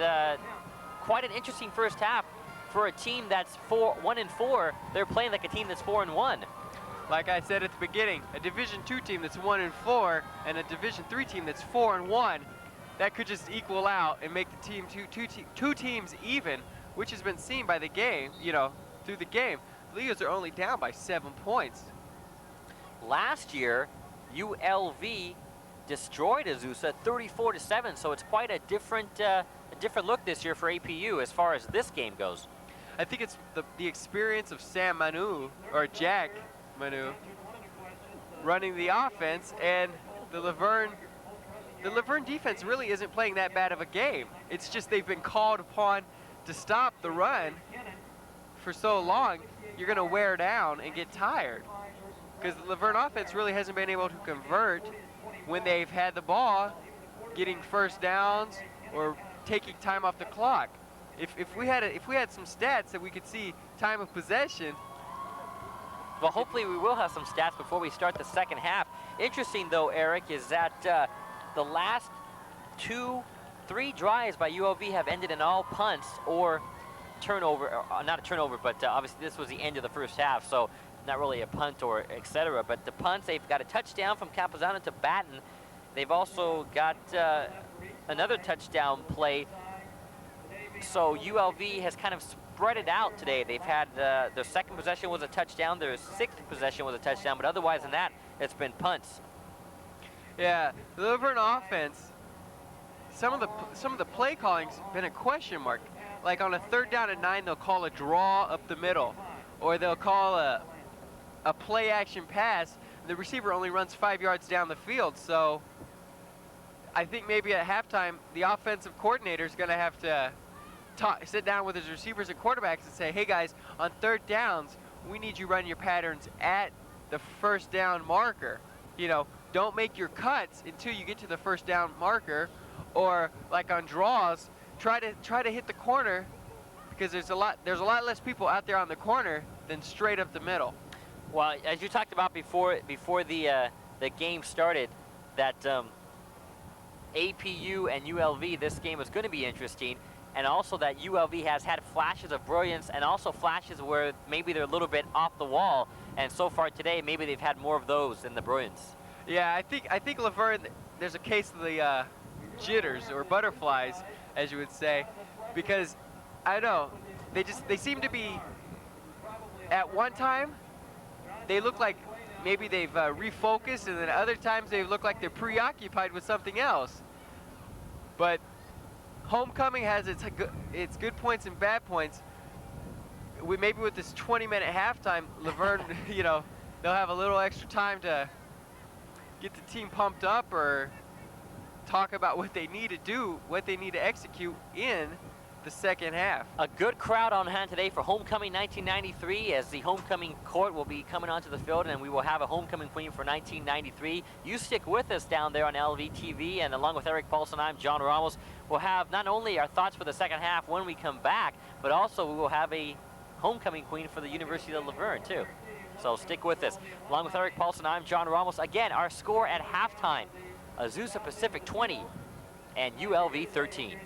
quite an interesting first half for a team that's 1-4. They're playing like a team that's 4-1. Like I said at the beginning, a Division II team that's 1-4 and a Division III team that's 4-1, that could just equal out and make the team two teams even, which has been seen by the game, through the game. Leos are only down by 7 points. Last year, ULV destroyed Azusa 34-7, so it's quite a different look this year for APU as far as this game goes. I think it's the experience of Sam Manu, or Jack Manu, running the offense, and the Laverne defense really isn't playing that bad of a game. It's just they've been called upon to stop the run for so long, you're going to wear down and get tired. Because the Laverne offense really hasn't been able to convert when they've had the ball, getting first downs or taking time off the clock. If we had some stats that we could see time of possession. Well, hopefully we will have some stats before we start the second half. Interesting though, Eric, is that the last 3 drives by ULV have ended in all punts or turnover, not a turnover, but obviously this was the end of the first half, so not really a punt or etc. But the punts, they've got a touchdown from Campuzano to Batten. They've also got another touchdown play. So ULV has kind of spread it out today. They've had their second possession was a touchdown, their 6th possession was a touchdown, but otherwise than that, it's been punts. Yeah, the Laverne offense, some of the play calling's been a question mark. Like on a 3rd down and 9, they'll call a draw up the middle, or they'll call a play action pass. The receiver only runs 5 yards down the field, so I think maybe at halftime the offensive coordinator is going to have to sit down with his receivers and quarterbacks and say, hey guys, on 3rd downs, we need you run your patterns at the 1st down marker. Don't make your cuts until you get to the 1st down marker, or like on draws, try to hit the corner, because there's a lot less people out there on the corner than straight up the middle. Well, as you talked about before the game started, that APU and ULV, this game is going to be interesting, and also that ULV has had flashes of brilliance and also flashes where maybe they're a little bit off the wall, and so far today maybe they've had more of those than the brilliance. Yeah, I think Laverne, there's a case of the jitters or butterflies, as you would say, because I don't know, they seem to be, at one time they look like maybe they've refocused, and then other times they look like they're preoccupied with something else. But homecoming has its good points and bad points. Maybe with this 20-minute halftime, Laverne, they'll have a little extra time to get the team pumped up or talk about what they need to do, what they need to execute in the second half. A good crowd on hand today for Homecoming 1993, as the homecoming court will be coming onto the field, and we will have a homecoming queen for 1993. You stick with us down there on LVTV, and along with Eric Paulson, I'm John Ramos. We'll have not only our thoughts for the second half when we come back, but also we will have a homecoming queen for the University of Laverne too. So stick with us. Along with Eric Paulson, I'm John Ramos. Again, our score at halftime, Azusa Pacific 20, and ULV 13.